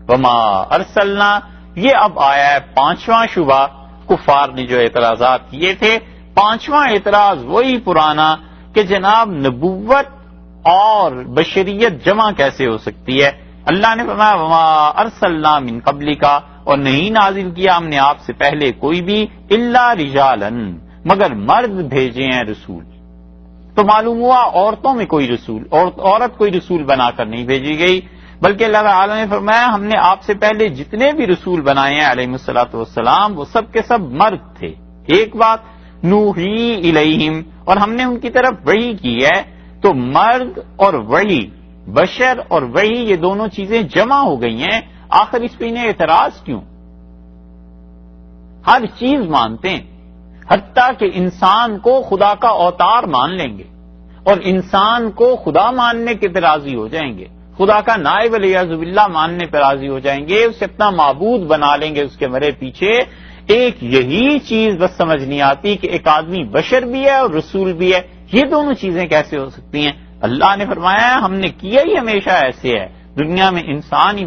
وما ارسلنا، یہ اب آیا ہے پانچواں شبہ کفار نے جو اعتراضات کیے تھے. پانچواں اعتراض وہی پرانا کہ جناب نبوت اور بشریت جمع کیسے ہو سکتی ہے. اللہ نے فرمایا وما ارسلنا من قبلک، اور نہیں نازل کیا ہم نے آپ سے پہلے کوئی بھی الا رجالا، مگر مرد بھیجے ہیں رسول. تو معلوم ہوا عورتوں میں کوئی رسول، عورت کوئی رسول بنا کر نہیں بھیجی گئی، بلکہ اللہ تعالیٰ نے فرمایا ہم نے آپ سے پہلے جتنے بھی رسول بنائے ہیں علیہ الصلوۃ والسلام وہ سب کے سب مرد تھے. ایک بات نوحی الیہم، اور ہم نے ان کی طرف وحی کی ہے. تو مرد اور وحی، بشر اور وحی، یہ دونوں چیزیں جمع ہو گئی ہیں. آخر اس پہ انہیں اعتراض کیوں؟ ہر چیز مانتے ہیں، حتیٰ کہ انسان کو خدا کا اوتار مان لیں گے اور انسان کو خدا ماننے کے پہ راضی ہو جائیں گے، خدا کا نائب والعیاذ باللہ ماننے پہ راضی ہو جائیں گے، اسے اپنا معبود بنا لیں گے. اس کے مرے پیچھے ایک یہی چیز بس سمجھ نہیں آتی کہ ایک آدمی بشر بھی ہے اور رسول بھی ہے. یہ دونوں چیزیں کیسے ہو سکتی ہیں؟ اللہ نے فرمایا ہم نے کیا ہی ہمیشہ ایسے ہے. دنیا میں انسان ہی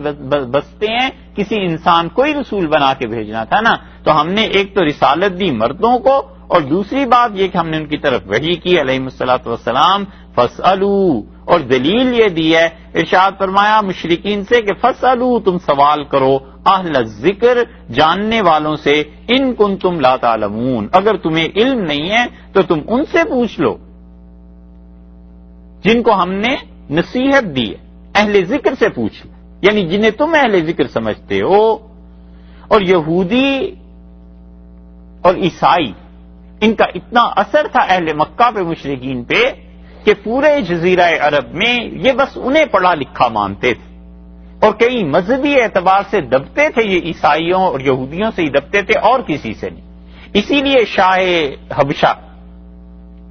بستے ہیں، کسی انسان کو ہی رسول بنا کے بھیجنا تھا نا. تو ہم نے ایک تو رسالت دی مردوں کو، اور دوسری بات یہ کہ ہم نے ان کی طرف وحی کی علیہ الصلوۃ والسلام. فاسألوا، اور دلیل یہ دی ہے، ارشاد فرمایا مشرکین سے کہ فاسألوا، تم سوال کرو، اہل الذکر، جاننے والوں سے، ان کنتم لا تعلمون، اگر تمہیں علم نہیں ہے تو تم ان سے پوچھ لو جن کو ہم نے نصیحت دی ہے. اہل ذکر سے پوچھ لو، یعنی جنہیں تم اہل ذکر سمجھتے ہو. اور یہودی اور عیسائی، ان کا اتنا اثر تھا اہل مکہ پہ، مشرکین پہ، کہ پورے جزیرہ عرب میں یہ بس انہیں پڑھا لکھا مانتے تھے، اور کئی مذہبی اعتبار سے دبتے تھے. یہ عیسائیوں اور یہودیوں سے ہی دبتے تھے اور کسی سے نہیں. اسی لیے شاہ حبشہ،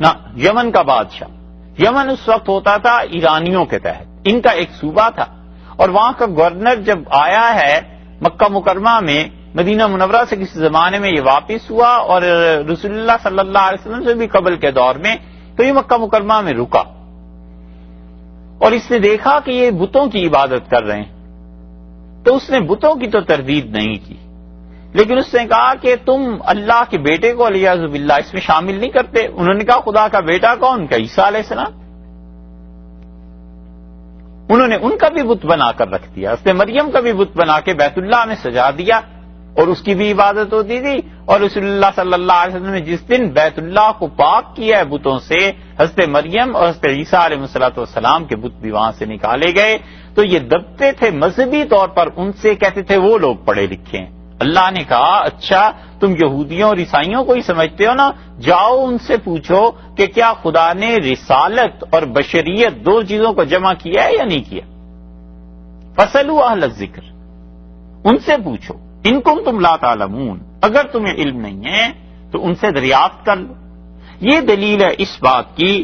نہ یمن کا بادشاہ، یمن اس وقت ہوتا تھا ایرانیوں کے تحت، ان کا ایک صوبہ تھا، اور وہاں کا گورنر جب آیا ہے مکہ مکرمہ میں، مدینہ منورہ سے کسی زمانے میں یہ واپس ہوا، اور رسول اللہ صلی اللہ علیہ وسلم سے بھی قبل کے دور میں، تو یہ مکہ مکرمہ میں رکا، اور اس نے دیکھا کہ یہ بتوں کی عبادت کر رہے ہیں. تو اس نے بتوں کی تو تردید نہیں کی، لیکن اس نے کہا کہ تم اللہ کے بیٹے کو والعیاذ باللہ اس میں شامل نہیں کرتے. انہوں نے کہا خدا کا بیٹا کون؟ کا عیسیٰ علیہ السلام. انہوں نے ان کا بھی بت بنا کر رکھ دیا، حضرت مریم کا بھی بت بنا کے بیت اللہ میں سجا دیا، اور اس کی بھی عبادت ہوتی تھی. اور رسول اللہ صلی اللہ علیہ وسلم نے جس دن بیت اللہ کو پاک کیا ہے بتوں سے، حضرت مریم اور حضرت عیسیٰ علیہ السلام کے بت بھی وہاں سے نکالے گئے. تو یہ دبتے تھے مذہبی طور پر، ان سے کہتے تھے وہ لوگ پڑھے لکھے ہیں. اللہ نے کہا اچھا تم یہودیوں اور عیسائیوں کو ہی سمجھتے ہو نا، جاؤ ان سے پوچھو کہ کیا خدا نے رسالت اور بشریت دو چیزوں کو جمع کیا ہے یا نہیں کیا. فاسألوا اہل الذکر، ان سے پوچھو، ان کنتم لا تعلمون، اگر تمہیں علم نہیں ہے تو ان سے دریافت کر لو. یہ دلیل ہے اس بات کی.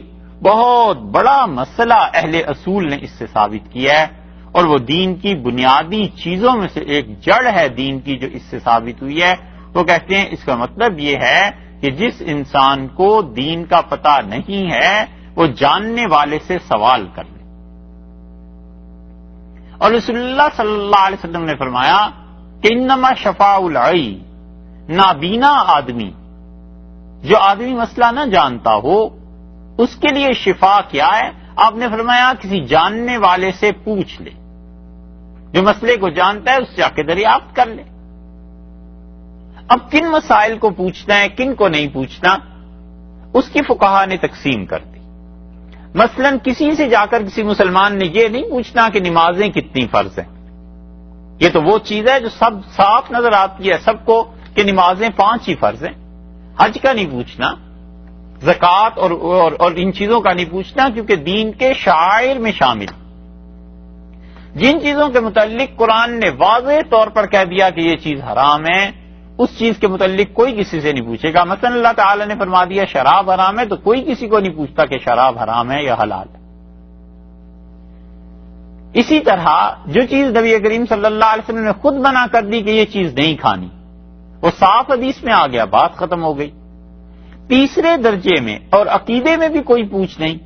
بہت بڑا مسئلہ اہل اصول نے اس سے ثابت کیا ہے، اور وہ دین کی بنیادی چیزوں میں سے ایک جڑ ہے دین کی جو اس سے ثابت ہوئی ہے. وہ کہتے ہیں اس کا مطلب یہ ہے کہ جس انسان کو دین کا پتہ نہیں ہے وہ جاننے والے سے سوال کر لے. اور رسول اللہ صلی اللہ علیہ وسلم نے فرمایا کہ انما شفاء العی، نابینا آدمی، جو آدمی مسئلہ نہ جانتا ہو اس کے لیے شفا کیا ہے؟ آپ نے فرمایا کسی جاننے والے سے پوچھ لے، جو مسئلے کو جانتا ہے اس سے جا کے دریافت کر لے. اب کن مسائل کو پوچھنا ہے کن کو نہیں پوچھنا اس کی فقہا نے تقسیم کر دی. مثلا کسی سے جا کر کسی مسلمان نے یہ نہیں پوچھنا کہ نمازیں کتنی فرض ہیں، یہ تو وہ چیز ہے جو سب صاف نظر آتی ہے سب کو کہ نمازیں 5 ہی فرض ہیں. حج کا نہیں پوچھنا، زکوٰۃ اور ان چیزوں کا نہیں پوچھنا، کیونکہ دین کے شعائر میں شامل. جن چیزوں کے متعلق قرآن نے واضح طور پر کہہ دیا کہ یہ چیز حرام ہے، اس چیز کے متعلق کوئی کسی سے نہیں پوچھے گا. مثلا اللہ تعالی نے فرما دیا شراب حرام ہے، تو کوئی کسی کو نہیں پوچھتا کہ شراب حرام ہے یا حلال ہے. اسی طرح جو چیز نبی کریم صلی اللہ علیہ وسلم نے خود منع کر دی کہ یہ چیز نہیں کھانی، وہ صاف حدیث میں آ گیا، بات ختم ہو گئی. تیسرے درجے میں اور عقیدے میں بھی کوئی پوچھ نہیں،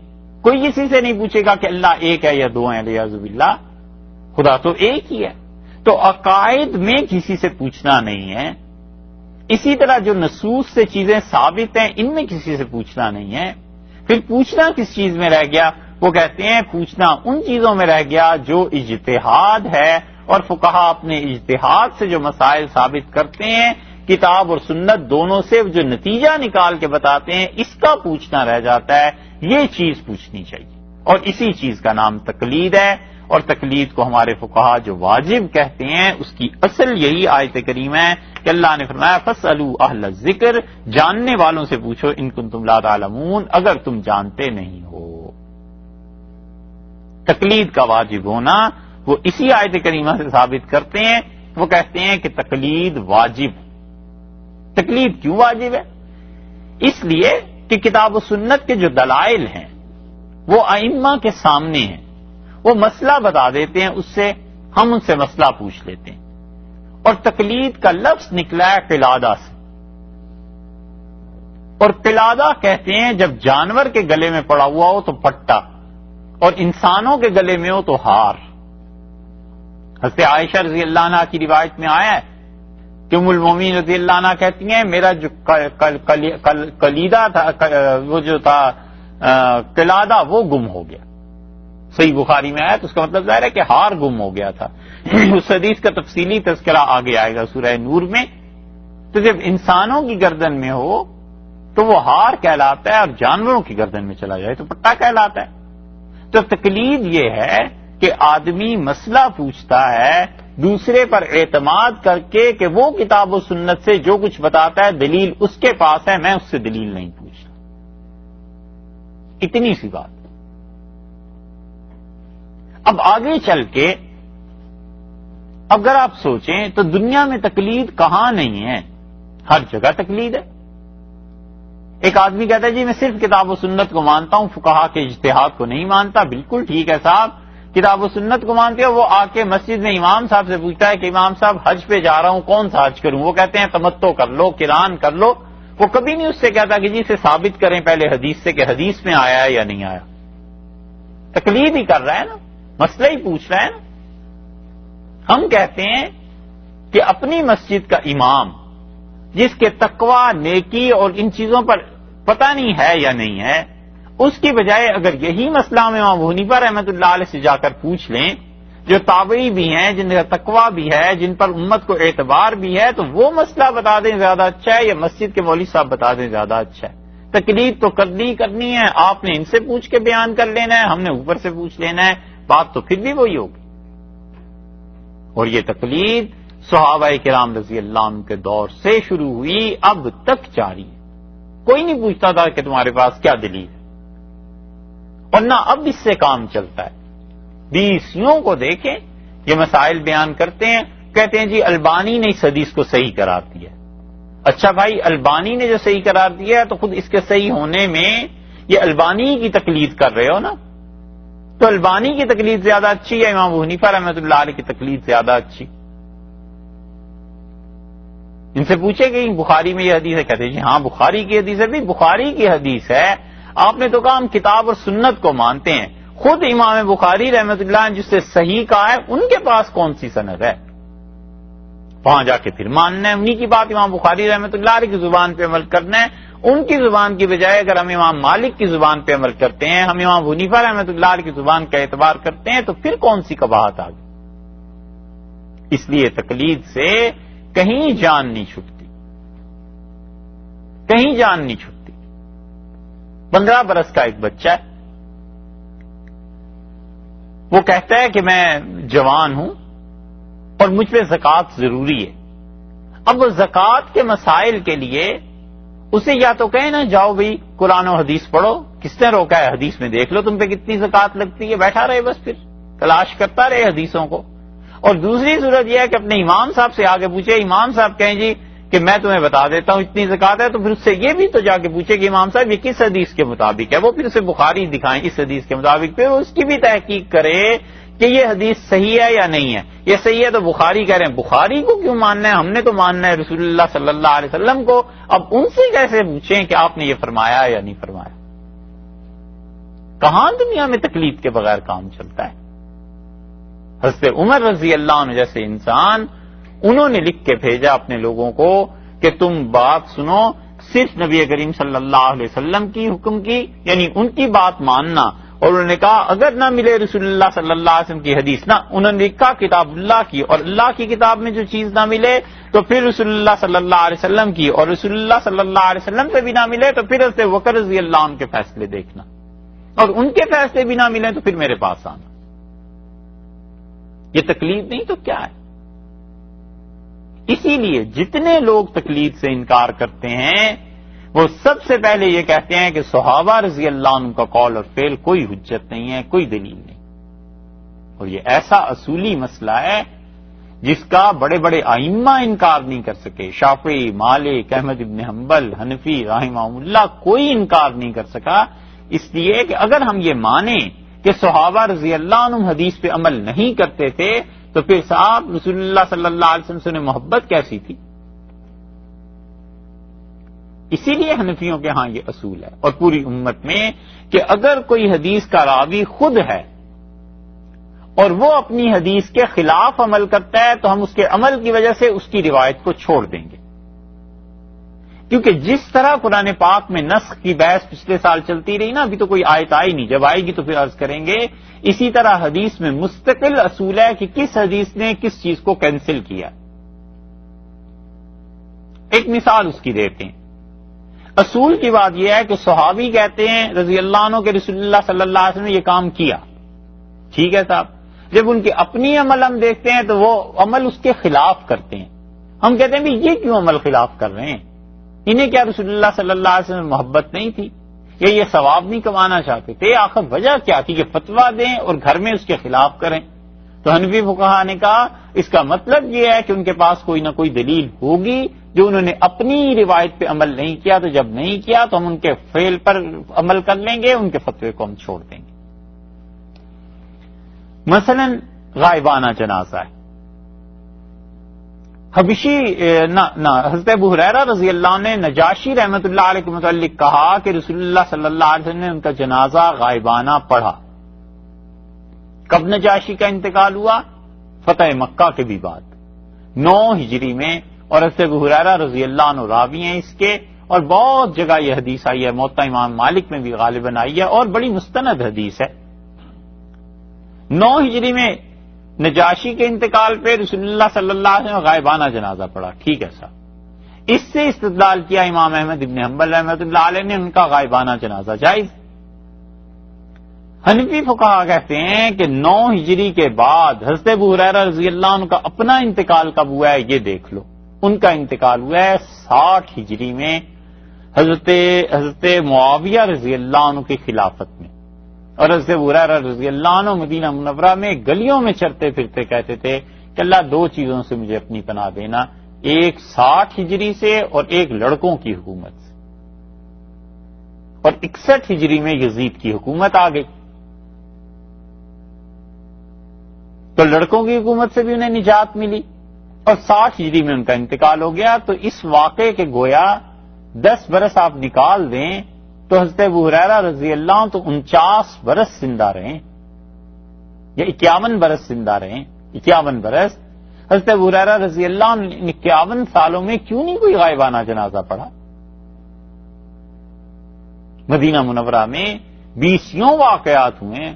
کوئی کسی سے نہیں پوچھے گا کہ اللہ ایک ہے یا 2 ہیں، والعیاذ باللہ، خدا تو ایک ہی ہے. تو تو عقائد میں کسی سے پوچھنا نہیں ہے. اسی طرح جو نصوص سے چیزیں ثابت ہیں ان میں کسی سے پوچھنا نہیں ہے. پھر پوچھنا کس چیز میں رہ گیا؟ وہ کہتے ہیں پوچھنا ان چیزوں میں رہ گیا جو اجتہاد ہے، اور فقہا اپنے اجتہاد سے جو مسائل ثابت کرتے ہیں کتاب اور سنت دونوں سے جو نتیجہ نکال کے بتاتے ہیں، اس کا پوچھنا رہ جاتا ہے. یہ چیز پوچھنی چاہیے، اور اسی چیز کا نام تقلید ہے. اور تقلید کو ہمارے فقہا جو واجب کہتے ہیں اس کی اصل یہی آیت کریمہ ہے کہ اللہ نے فرمایا فاسألوا اہل الذکر، جاننے والوں سے پوچھو ان کنتم لا تعلمون، اگر تم جانتے نہیں ہو. تقلید کا واجب ہونا وہ اسی آیت کریمہ سے ثابت کرتے ہیں. وہ کہتے ہیں کہ تقلید واجب. تقلید کیوں واجب ہے؟ اس لیے کہ کتاب و سنت کے جو دلائل ہیں وہ ائمہ کے سامنے ہیں، وہ مسئلہ بتا دیتے ہیں، اس سے ہم ان سے مسئلہ پوچھ لیتے ہیں. اور تقلید کا لفظ نکلا ہے قلادہ سے، اور قلادہ کہتے ہیں جب جانور کے گلے میں پڑا ہوا ہو تو پٹا، اور انسانوں کے گلے میں ہو تو ہار. حضرت عائشہ رضی اللہ عنہ کی روایت میں آیا ہے کہ ام المومنین رضی اللہ عنہ کہتی ہیں میرا جو کلیدہ تھا، وہ جو تھا قلادہ، وہ گم ہو گیا. صحیح بخاری میں آیا تو اس کا مطلب ظاہر ہے کہ ہار گم ہو گیا تھا. اس حدیث کا تفصیلی تذکرہ آگے آئے گا سورہ نور میں. تو جب انسانوں کی گردن میں ہو تو وہ ہار کہلاتا ہے، اور جانوروں کی گردن میں چلا جائے تو پٹا کہلاتا ہے. تو تقلید یہ ہے کہ آدمی مسئلہ پوچھتا ہے دوسرے پر اعتماد کر کے کہ وہ کتاب و سنت سے جو کچھ بتاتا ہے دلیل اس کے پاس ہے، میں اس سے دلیل نہیں پوچھتا. اتنی سی بات. اب آگے چل کے اگر آپ سوچیں تو دنیا میں تقلید کہاں نہیں ہے؟ ہر جگہ تقلید ہے. ایک آدمی کہتا ہے جی میں صرف کتاب و سنت کو مانتا ہوں، فقہا کے اجتہاد کو نہیں مانتا. بالکل ٹھیک ہے صاحب، کتاب و سنت کو مانتے ہو. وہ آ کے مسجد میں امام صاحب سے پوچھتا ہے کہ امام صاحب حج پہ جا رہا ہوں، کون سا حج کروں؟ وہ کہتے ہیں تمتع کر لو، قران کر لو. وہ کبھی نہیں اس سے کہتا کہ جی اسے ثابت کریں پہلے حدیث سے کہ حدیث میں آیا ہے یا نہیں آیا. تقلید ہی کر رہا ہے نا، مسئلہ ہی پوچھ رہا ہے نا. ہم کہتے ہیں کہ اپنی مسجد کا امام جس کے تقوی، نیکی اور ان چیزوں پر پتہ نہیں ہے یا نہیں ہے، اس کی بجائے اگر یہی مسئلہ ہم امام ابو حنیفہ رحمۃ اللہ علیہ سے جا کر پوچھ لیں جو تابعی بھی ہیں، جن کا تقوی بھی ہے، جن پر امت کو اعتبار بھی ہے، تو وہ مسئلہ بتا دیں زیادہ اچھا ہے یا مسجد کے مولوی صاحب بتا دیں زیادہ اچھا ہے. تقلید تو کرنی ہے، آپ نے ان سے پوچھ کے بیان کر لینا ہے، ہم نے اوپر سے پوچھ لینا ہے، بات تو پھر بھی وہی ہوگی. اور یہ تقلید صحابہ کرام رضی اللہ عنہ کے دور سے شروع ہوئی، اب تک جاری ہے. کوئی نہیں پوچھتا تھا کہ تمہارے پاس کیا دلیل ہے، اور نہ اب اس سے کام چلتا ہے. بیسیوں کو دیکھیں یہ مسائل بیان کرتے ہیں، کہتے ہیں جی البانی نے اس حدیث کو صحیح قرار دیا. اچھا بھائی، البانی نے جو صحیح قرار دیا ہے تو خود اس کے صحیح ہونے میں یہ البانی کی تقلید کر رہے ہو نا. تو البانی کی تقلید زیادہ اچھی ہے، امام ابو حنیفہ رحمۃ اللہ علیہ کی تقلید زیادہ اچھی؟ ان سے پوچھے کہ بخاری میں یہ حدیث ہے، کہتے ہیں جی ہاں بخاری کی حدیث ہے. بھی بخاری کی حدیث ہے، آپ نے تو کہا ہم کتاب اور سنت کو مانتے ہیں. خود امام بخاری رحمۃ اللہ عنہ جس سے صحیح کہا ہے ان کے پاس کون سی سند ہے؟ وہاں جا کے پھر ماننا ہے انہی کی بات. امام بخاری رحمۃ اللہ علیہ کی زبان پہ عمل کرنا ہے، ان کی زبان کی بجائے اگر ہم امام مالک کی زبان پہ عمل کرتے ہیں، ہم امام حنیفہ رحمۃ اللہ علیہ کی زبان کا اعتبار کرتے ہیں، تو پھر کون سی قباحت آ گئی؟ اس لیے تقلید سے کہیں جان نہیں چھٹتی، کہیں جان نہیں چھٹتی. 15 برس کا ایک بچہ ہے، وہ کہتا ہے کہ میں جوان ہوں اور مجھ پہ زکوٰۃ ضروری ہے. اب وہ زکوٰۃ کے مسائل کے لیے اسے یا تو کہیں نا جاؤ بھئی قرآن و حدیث پڑھو، کس نے روکا ہے؟ حدیث میں دیکھ لو تم پہ کتنی زکوٰۃ لگتی ہے. بیٹھا رہے بس پھر تلاش کرتا رہے حدیثوں کو. اور دوسری صورت یہ ہے کہ اپنے امام صاحب سے آگے پوچھے، امام صاحب کہیں جی کہ میں تمہیں بتا دیتا ہوں اتنی زکوٰۃ ہے، تو پھر اس سے یہ بھی تو جا کے پوچھے کہ امام صاحب یہ کس حدیث کے مطابق ہے. وہ پھر اسے بخاری دکھائیں اس حدیث کے مطابق، پھر اس کی بھی تحقیق کرے کہ یہ حدیث صحیح ہے یا نہیں ہے. یہ صحیح ہے تو بخاری کہہ رہے ہیں، بخاری کو کیوں ماننا ہے؟ ہم نے تو ماننا ہے رسول اللہ صلی اللہ علیہ وسلم کو. اب ان سے کیسے پوچھیں کہ آپ نے یہ فرمایا یا نہیں فرمایا؟ کہاں دنیا میں تقلید کے بغیر کام چلتا ہے؟ حضرت عمر رضی اللہ عنہ جیسے انسان، انہوں نے لکھ کے بھیجا اپنے لوگوں کو کہ تم بات سنو، صرف نبی کریم صلی اللہ علیہ وسلم کی حکم کی، یعنی ان کی بات ماننا، اور انہوں نے کہا اگر نہ ملے رسول اللہ صلی اللہ علیہ وسلم کی حدیث، نہ انہوں نے لکھا کتاب اللہ کی، اور اللہ کی کتاب میں جو چیز نہ ملے تو پھر رسول اللہ صلی اللہ علیہ وسلم کی، اور رسول اللہ صلی اللہ علیہ وسلم سے بھی نہ ملے تو پھر حضرت بکر رضی اللہ عنہ کے فیصلے دیکھنا، اور ان کے فیصلے بھی نہ ملیں تو پھر میرے پاس آنا۔ یہ تقلید نہیں تو کیا ہے؟ اسی لیے جتنے لوگ تقلید سے انکار کرتے ہیں وہ سب سے پہلے یہ کہتے ہیں کہ صحابہ رضی اللہ عنہ کا قول اور فعل کوئی حجت نہیں ہے، کوئی دلیل نہیں، اور یہ ایسا اصولی مسئلہ ہے جس کا بڑے بڑے ائمہ انکار نہیں کر سکے، شافعی، مالک، احمد ابن حنبل، حنفی رحمہ اللہ، کوئی انکار نہیں کر سکا، اس لیے کہ اگر ہم یہ مانیں کہ صحابہ رضی اللہ عنہ حدیث پہ عمل نہیں کرتے تھے تو پھر صاحب رسول اللہ صلی اللہ علیہ وسلم سے انہیں محبت کیسی تھی؟ اسی لیے حنفیوں کے ہاں یہ اصول ہے اور پوری امت میں کہ اگر کوئی حدیث کا راوی خود ہے اور وہ اپنی حدیث کے خلاف عمل کرتا ہے تو ہم اس کے عمل کی وجہ سے اس کی روایت کو چھوڑ دیں گے، کیونکہ جس طرح قرآن پاک میں نسخ کی بحث پچھلے سال چلتی رہی نا، ابھی تو کوئی آیت آئی نہیں، جب آئے گی تو پھر عرض کریں گے، اسی طرح حدیث میں مستقل اصول ہے کہ کس حدیث نے کس چیز کو کینسل کیا۔ ایک مثال اس کی دیتے ہیں۔ اصول کی بات یہ ہے کہ صحابی کہتے ہیں رضی اللہ عنہ کہ رسول اللہ صلی اللہ علیہ وسلم نے یہ کام کیا، ٹھیک ہے صاحب، جب ان کے اپنی عمل ہم دیکھتے ہیں تو وہ عمل اس کے خلاف کرتے ہیں، ہم کہتے ہیں بھی یہ کیوں عمل خلاف کر رہے ہیں؟ انہیں کیا رسول اللہ صلی اللہ علیہ وسلم محبت نہیں تھی یا یہ ثواب نہیں کمانا چاہتے تھے؟ آخر وجہ کیا تھی کہ فتویٰ دیں اور گھر میں اس کے خلاف کریں؟ تو حنفی فقہا نے کہا اس کا مطلب یہ ہے کہ ان کے پاس کوئی نہ کوئی دلیل ہوگی جو انہوں نے اپنی روایت پہ عمل نہیں کیا، تو جب نہیں کیا تو ہم ان کے فعل پر عمل کر لیں گے، ان کے فتوے کو ہم چھوڑ دیں گے۔ مثلا غائبانہ جنازہ ہے، حبشی حضرت ابو ہریرہ رضی اللہ عنہ نے نجاشی رحمۃ اللہ علیہ کے متعلق کہا کہ رسول اللہ صلی اللہ علیہ وسلم نے ان کا جنازہ غائبانہ پڑھا۔ کب نجاشی کا انتقال ہوا؟ فتح مکہ کے بھی بعد 9 ہجری میں، اور حضرت ابو ہریرہ رضی اللہ عنہ راوی ہیں اس کے، اور بہت جگہ یہ حدیث آئی ہے، موطا امام مالک میں بھی غالباً آئی ہے اور بڑی مستند حدیث ہے۔ 9 ہجری میں نجاشی کے انتقال پہ رسول اللہ صلی اللہ علیہ وسلم غائبانہ جنازہ پڑھا، ٹھیک ہے صاحب۔ اس سے استدلال کیا امام احمد ابن حنبل رحمۃ اللہ علیہ نے، ان کا غائبانہ جنازہ جائز۔ حنفی فقہا کہتے ہیں کہ 9 ہجری کے بعد حضرت ابو ہریرہ رضی اللہ عنہ کا اپنا انتقال کب ہوا ہے یہ دیکھ لو، ان کا انتقال ہوا ہے 60 ہجری میں حضرت معاویہ رضی اللہ عنہ کی خلافت میں، اور حضرت ابو ہریرہ رضی اللہ عنہ مدینہ منورہ میں گلیوں میں چرتے پھرتے کہتے تھے کہ اللہ 2 چیزوں سے مجھے اپنی پناہ دینا، ایک 60 ہجری سے اور ایک لڑکوں کی حکومت سے، اور 61 ہجری میں یزید کی حکومت آ گئی، تو لڑکوں کی حکومت سے بھی انہیں نجات ملی، اور 60 ہجری میں ان کا انتقال ہو گیا۔ تو اس واقعے کے گویا 10 برس آپ نکال دیں تو حضرت ابو ہریرہ رضی اللہ عنہ تو 49 برس زندہ رہے، یا 51 برس زندہ رہے، 51 برس۔ حضرت ابو ہریرہ رضی اللہ عنہ 51 سالوں میں کیوں نہیں کوئی غائبانہ جنازہ پڑھا؟ مدینہ منورہ میں 20 واقعات ہوئے،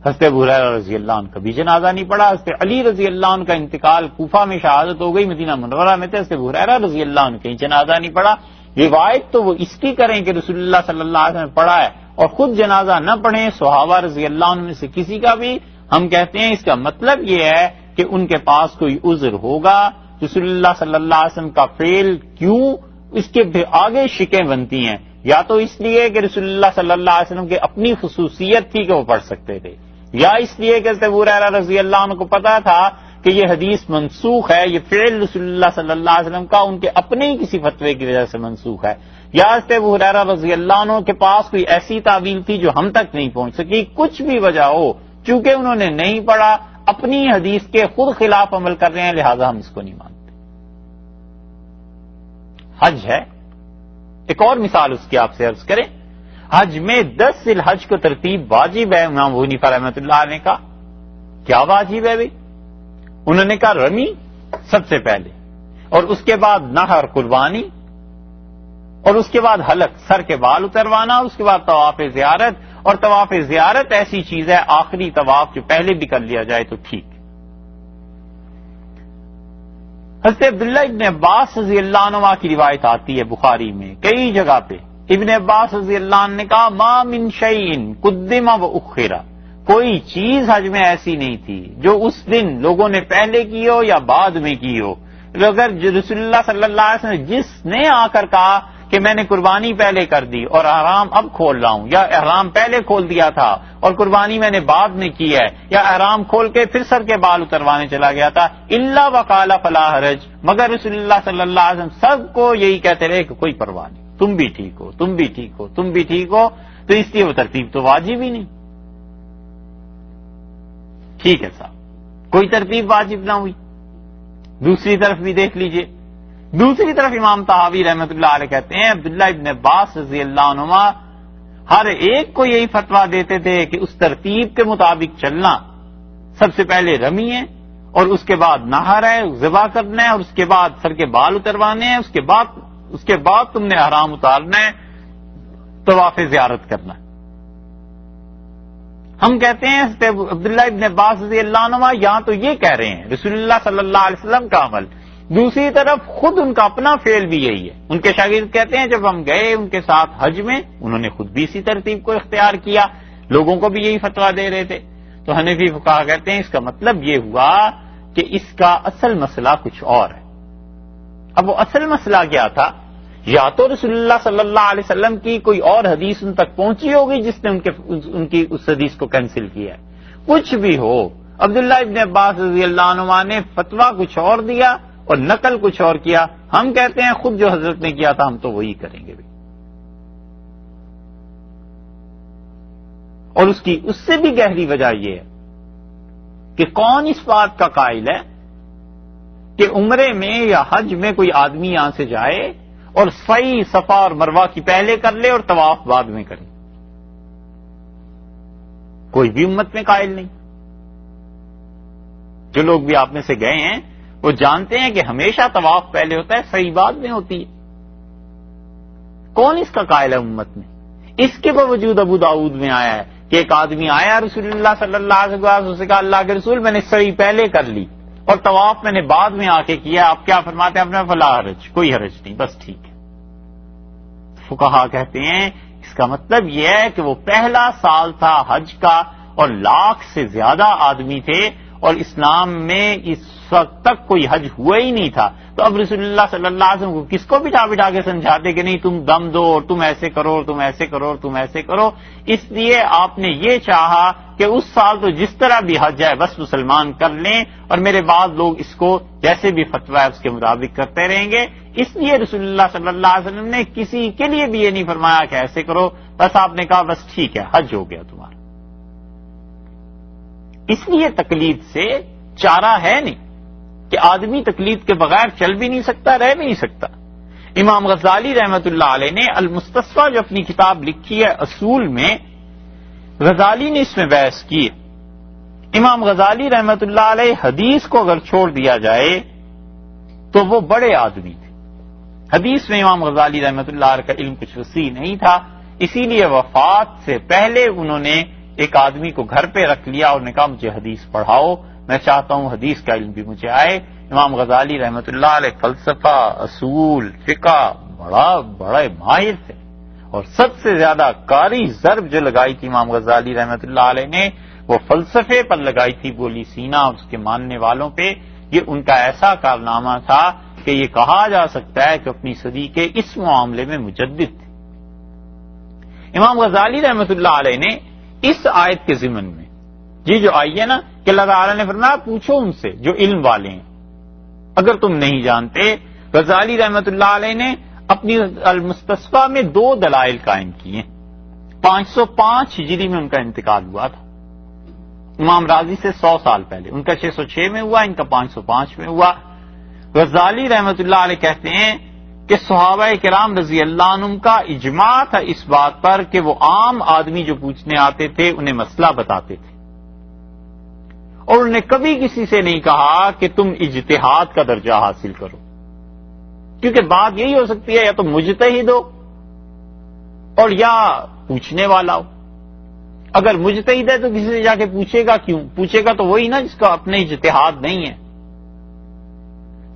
حضرت ابو ہریرہ رضی اللہ عنہ کا بھی جنازہ نہیں پڑا۔ حضرت علی رضی اللہ عنہ کا انتقال کوفہ میں شہادت ہو گئی، مدینہ منورہ میں تھے، حضرت ابو ہریرہ رضی اللہ عنہ کہیں جنازہ نہیں پڑا۔ روایت تو وہ اس کی کریں کہ رسول اللہ صلی اللہ علیہ وسلم نے پڑھا ہے اور خود جنازہ نہ پڑھیں صحابہ رضی اللہ عنہ میں سے کسی کا بھی، ہم کہتے ہیں اس کا مطلب یہ ہے کہ ان کے پاس کوئی عذر ہوگا۔ رسول اللہ صلی اللہ علیہ وسلم کا فعل کیوں اس کے آگے شکیں بنتی ہیں، یا تو اس لیے کہ رسول اللہ صلی اللہ علیہ وسلم کی اپنی خصوصیت تھی کہ وہ پڑھ سکتے تھے، یا اس لیے کہ حضرت ابو ہریرہ رضی اللہ عنہ کو پتا تھا کہ یہ حدیث منسوخ ہے، یہ فعل رسول اللہ صلی اللہ علیہ وسلم کا ان کے اپنے ہی کسی فتوے کی وجہ سے منسوخ ہے، یا حضرت ابو ہریرہ رضی اللہ عنہ کے پاس کوئی ایسی تعویل تھی جو ہم تک نہیں پہنچ سکی، کچھ بھی وجہ ہو، چونکہ انہوں نے نہیں پڑھا، اپنی حدیث کے خود خلاف عمل کر رہے ہیں، لہذا ہم اس کو نہیں مانتے۔ حج ہے، ایک اور مثال اس کی آپ سے عرض کریں، حج میں 10 ذی الحج کو ترتیب واجب ہے، امام ابو حنیفہ رحمۃ اللہ علیہ نے کہا، کیا واجب ہے بھائی؟ انہوں نے کہا رمی سب سے پہلے، اور اس کے بعد نحر قربانی، اور اس کے بعد حلق سر کے بال اتروانا، اس کے بعد طواف زیارت، اور طواف زیارت ایسی چیز ہے آخری طواف جو پہلے بھی کر لیا جائے تو ٹھیک۔ حضرت عبداللہ ابن عباس رضی اللہ عنہ کی روایت آتی ہے بخاری میں کئی جگہ پہ، ابن عباس رضی اللہ عنہ نے کہا ما من شیء قدم و اخر، کوئی چیز حج میں ایسی نہیں تھی جو اس دن لوگوں نے پہلے کی ہو یا بعد میں کی ہو۔ اگر رسول اللہ صلی اللہ علیہ وسلم جس نے آ کر کہا کہ میں نے قربانی پہلے کر دی اور احرام اب کھول رہا ہوں، یا احرام پہلے کھول دیا تھا اور قربانی میں نے بعد میں کی ہے، یا احرام کھول کے پھر سر کے بال اتروانے چلا گیا تھا، الا وقال فلا حرج، مگر رسول اللہ صلی اللہ علیہ وسلم سب کو یہی کہتے رہے کہ کوئی پرواہ نہیں، تم بھی ٹھیک ہو، تم بھی ٹھیک ہو، تم بھی ٹھیک ہو، تو اس لیے وہ ترتیب تو واجب ہی نہیں۔ ٹھیک ہے صاحب، کوئی ترتیب واجب نہ ہوئی۔ دوسری طرف بھی دیکھ لیجئے، دوسری طرف امام طحاوی رحمۃ اللہ علیہ کہتے ہیں عبداللہ ابن عباس رضی اللہ عنہما ہر ایک کو یہی فتویٰ دیتے تھے کہ اس ترتیب کے مطابق چلنا، سب سے پہلے رمی ہے اور اس کے بعد نہر ہے، ذبح کرنا ہے، اور اس کے بعد سر کے بال اتروانے ہیں، اس کے بعد تم نے احرام اتارنا ہے، طواف زیارت کرنا ہے۔ ہم کہتے ہیں عبداللہ ابن عباس رضی اللہ عنہ یہاں تو یہ کہہ رہے ہیں رسول اللہ صلی اللہ علیہ وسلم کا عمل، دوسری طرف خود ان کا اپنا فعل بھی یہی ہے۔ ان کے شاگرد کہتے ہیں جب ہم گئے ان کے ساتھ حج میں، انہوں نے خود بھی اسی ترتیب کو اختیار کیا، لوگوں کو بھی یہی فتویٰ دے رہے تھے۔ تو حنفی فقہا کہتے ہیں اس کا مطلب یہ ہوا کہ اس کا اصل مسئلہ کچھ اور ہے۔ اب وہ اصل مسئلہ کیا تھا؟ یا تو رسول اللہ صلی اللہ علیہ وسلم کی کوئی اور حدیث ان تک پہنچی ہوگی جس نے ان کی اس حدیث کو کینسل کیا ہے، کچھ بھی ہو۔ عبداللہ ابن عباس رضی اللہ عنہ نے فتویٰ کچھ اور دیا اور نقل کچھ اور کیا، ہم کہتے ہیں خود جو حضرت نے کیا تھا ہم تو وہی کریں گے بھی۔ اور اس سے بھی گہری وجہ یہ ہے کہ کون اس بات کا قائل ہے کہ عمرے میں یا حج میں کوئی آدمی یہاں سے جائے اور سعی صفا اور مروہ کی پہلے کر لے اور طواف بعد میں کرے؟ کوئی بھی امت میں قائل نہیں۔ جو لوگ بھی آپ میں سے گئے ہیں وہ جانتے ہیں کہ ہمیشہ طواف پہلے ہوتا ہے، سعی بعد میں ہوتی ہے۔ کون اس کا قائل ہے امت میں؟ اس کے باوجود ابو داؤد میں آیا ہے کہ ایک آدمی آیا رسول اللہ صلی اللہ علیہ وسلم سے کہا اللہ کے رسول میں نے سعی پہلے کر لی اور طواف میں نے بعد میں آ کے کیا، آپ کیا فرماتے ہیں؟ اپنے فلا حرج، کوئی حرج نہیں، بس ٹھیک ہے۔ فقہا کہتے ہیں اس کا مطلب یہ ہے کہ وہ پہلا سال تھا حج کا اور لاکھ سے زیادہ آدمی تھے اور اسلام میں اس وقت تک کوئی حج ہوا ہی نہیں تھا، تو اب رسول اللہ صلی اللہ علیہ وسلم کو کس کو بٹھا بٹھا کے سمجھاتے کہ نہیں تم دم دو اور تم ایسے کرو اور تم ایسے کرو اور تم ایسے کرو؟ اس لیے آپ نے یہ چاہا کہ اس سال تو جس طرح بھی حج ہے بس مسلمان کر لیں اور میرے بعد لوگ اس کو جیسے بھی فتویٰ ہے اس کے مطابق کرتے رہیں گے۔ اس لیے رسول اللہ صلی اللہ علیہ وسلم نے کسی کے لیے بھی یہ نہیں فرمایا کہ ایسے کرو، بس آپ نے کہا بس ٹھیک ہے حج ہو گیا تمہارا۔ اس لیے تقلید سے چارہ ہے نہیں کہ آدمی تقلید کے بغیر چل بھی نہیں سکتا، رہ بھی نہیں سکتا۔ امام غزالی رحمت اللہ علیہ نے المستصفیٰ جو اپنی کتاب لکھی ہے اصول میں، غزالی نے اس میں بحث کی ہے۔ امام غزالی رحمت اللہ علیہ حدیث کو اگر چھوڑ دیا جائے تو وہ بڑے آدمی تھے۔ حدیث میں امام غزالی رحمت اللہ علیہ کا علم کچھ وسیع نہیں تھا، اسی لیے وفات سے پہلے انہوں نے ایک آدمی کو گھر پہ رکھ لیا اور نے کہا مجھے حدیث پڑھاؤ، میں چاہتا ہوں حدیث کا علم بھی مجھے آئے۔ امام غزالی رحمت اللہ علیہ فلسفہ، اصول، فقہ بڑے ماہر تھے، اور سب سے زیادہ قاری ضرب جو لگائی تھی امام غزالی رحمت اللہ علیہ نے وہ فلسفے پر لگائی تھی، بولی سینا اور اس کے ماننے والوں پہ۔ یہ ان کا ایسا کارنامہ تھا کہ یہ کہا جا سکتا ہے کہ اپنی صدی کے اس معاملے میں مجدد تھے۔ امام غزالی رحمت اللہ علیہ نے اس آیت کے ضمن میں جو آئی ہے نا کہ اللہ تعالیٰ نے فرمایا پوچھو ان سے جو علم والے ہیں اگر تم نہیں جانتے، غزالی رحمت اللہ علیہ نے اپنی المستصفیٰ میں 2 دلائل قائم کیے۔ 505 ہجری میں ان کا انتقال ہوا تھا، امام راضی سے 100 سال پہلے، ان کا 606 میں ہوا، ان کا 505 میں ہوا۔ غزالی رحمت اللہ علیہ کہتے ہیں کہ صحابہ کرام رضی اللہ عنہم کا اجماع تھا اس بات پر کہ وہ عام آدمی جو پوچھنے آتے تھے انہیں مسئلہ بتاتے تھے، اور انہوں نے کبھی کسی سے نہیں کہا کہ تم اجتہاد کا درجہ حاصل کرو، کیونکہ بات یہی ہو سکتی ہے یا تو مجتہد ہو اور یا پوچھنے والا ہو۔ اگر مجتہد ہے تو کسی سے جا کے پوچھے گا کیوں؟ پوچھے گا تو وہی نا جس کا اپنے اجتہاد نہیں ہے۔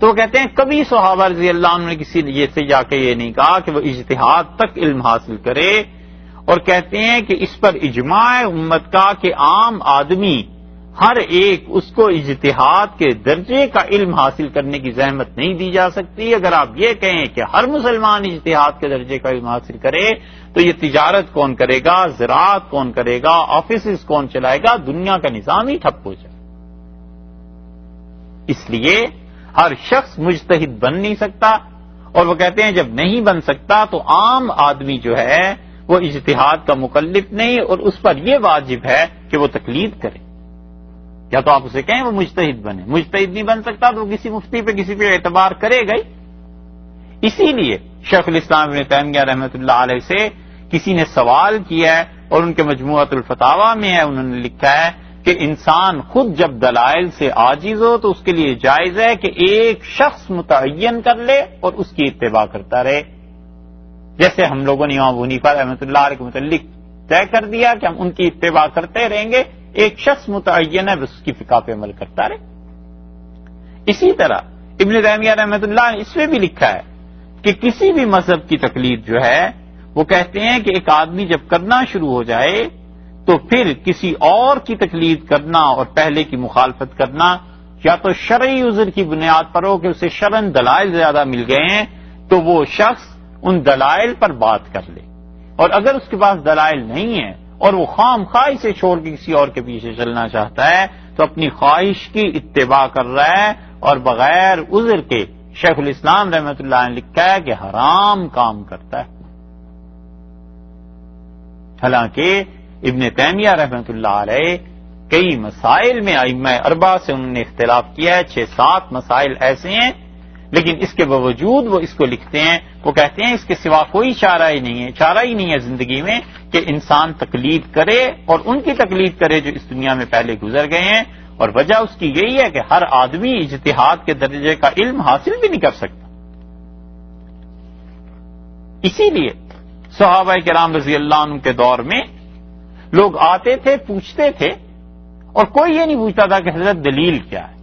تو وہ کہتے ہیں کبھی صحابہ رضی اللہ عنہ نے کسی سے جا کے یہ نہیں کہا کہ وہ اجتہاد تک علم حاصل کرے، اور کہتے ہیں کہ اس پر اجماع امت کا کہ عام آدمی ہر ایک اس کو اجتہاد کے درجے کا علم حاصل کرنے کی زحمت نہیں دی جا سکتی۔ اگر آپ یہ کہیں کہ ہر مسلمان اجتہاد کے درجے کا علم حاصل کرے تو یہ تجارت کون کرے گا، زراعت کون کرے گا، آفیسز کون چلائے گا، دنیا کا نظام ہی ٹھپ ہو جائے۔ اس لیے ہر شخص مجتہد بن نہیں سکتا، اور وہ کہتے ہیں جب نہیں بن سکتا تو عام آدمی جو ہے وہ اجتہاد کا مکلف نہیں، اور اس پر یہ واجب ہے کہ وہ تقلید کرے۔ یا تو آپ اسے کہیں وہ مجتہد بنے، مجتہد نہیں بن سکتا تو کسی مفتی پہ کسی پہ اعتبار کرے گا ہی۔ اسی لیے شیخ الاسلام ابن تیمیہ رحمۃ اللہ علیہ سے کسی نے سوال کیا ہے، اور ان کے مجموعۃ الفتاوی میں ہے، انہوں نے لکھا ہے کہ انسان خود جب دلائل سے عاجز ہو تو اس کے لیے جائز ہے کہ ایک شخص متعین کر لے اور اس کی اتباع کرتا رہے، جیسے ہم لوگوں نے امام ابو حنیفہ رحمۃ اللہ علیہ کے متعلق طے کر دیا کہ ہم ان کی اتباع کرتے رہیں گے، ایک شخص متعین ہے بس اس کی فقہ پہ عمل کرتا رہے۔ اسی طرح ابن تیمیہ رحمۃ اللہ نے اس میں بھی لکھا ہے کہ کسی بھی مذہب کی تقلید جو ہے وہ کہتے ہیں کہ ایک آدمی جب کرنا شروع ہو جائے تو پھر کسی اور کی تقلید کرنا اور پہلے کی مخالفت کرنا یا تو شرعی عذر کی بنیاد پر ہو کہ اسے شرعن دلائل زیادہ مل گئے ہیں تو وہ شخص ان دلائل پر بات کر لے، اور اگر اس کے پاس دلائل نہیں ہے اور وہ خام خواہ سے چھوڑ کے کسی اور کے پیچھے چلنا چاہتا ہے تو اپنی خواہش کی اتباع کر رہا ہے اور بغیر عذر کے شیخ الاسلام رحمۃ اللہ نے لکھا ہے کہ حرام کام کرتا ہے۔ حالانکہ ابن تیمیہ رحمۃ اللہ علیہ کئی مسائل میں ائمہ اربعہ سے انہوں نے اختلاف کیا ہے، 6-7 مسائل ایسے ہیں، لیکن اس کے باوجود وہ اس کو لکھتے ہیں، وہ کہتے ہیں اس کے سوا کوئی چارہ ہی نہیں ہے زندگی میں کہ انسان تقلید کرے اور ان کی تقلید کرے جو اس دنیا میں پہلے گزر گئے ہیں، اور وجہ اس کی یہی ہے کہ ہر آدمی اجتہاد کے درجے کا علم حاصل بھی نہیں کر سکتا۔ اسی لیے صحابہ کرام رضی اللہ عنہ کے دور میں لوگ آتے تھے، پوچھتے تھے، اور کوئی یہ نہیں پوچھتا تھا کہ حضرت دلیل کیا ہے۔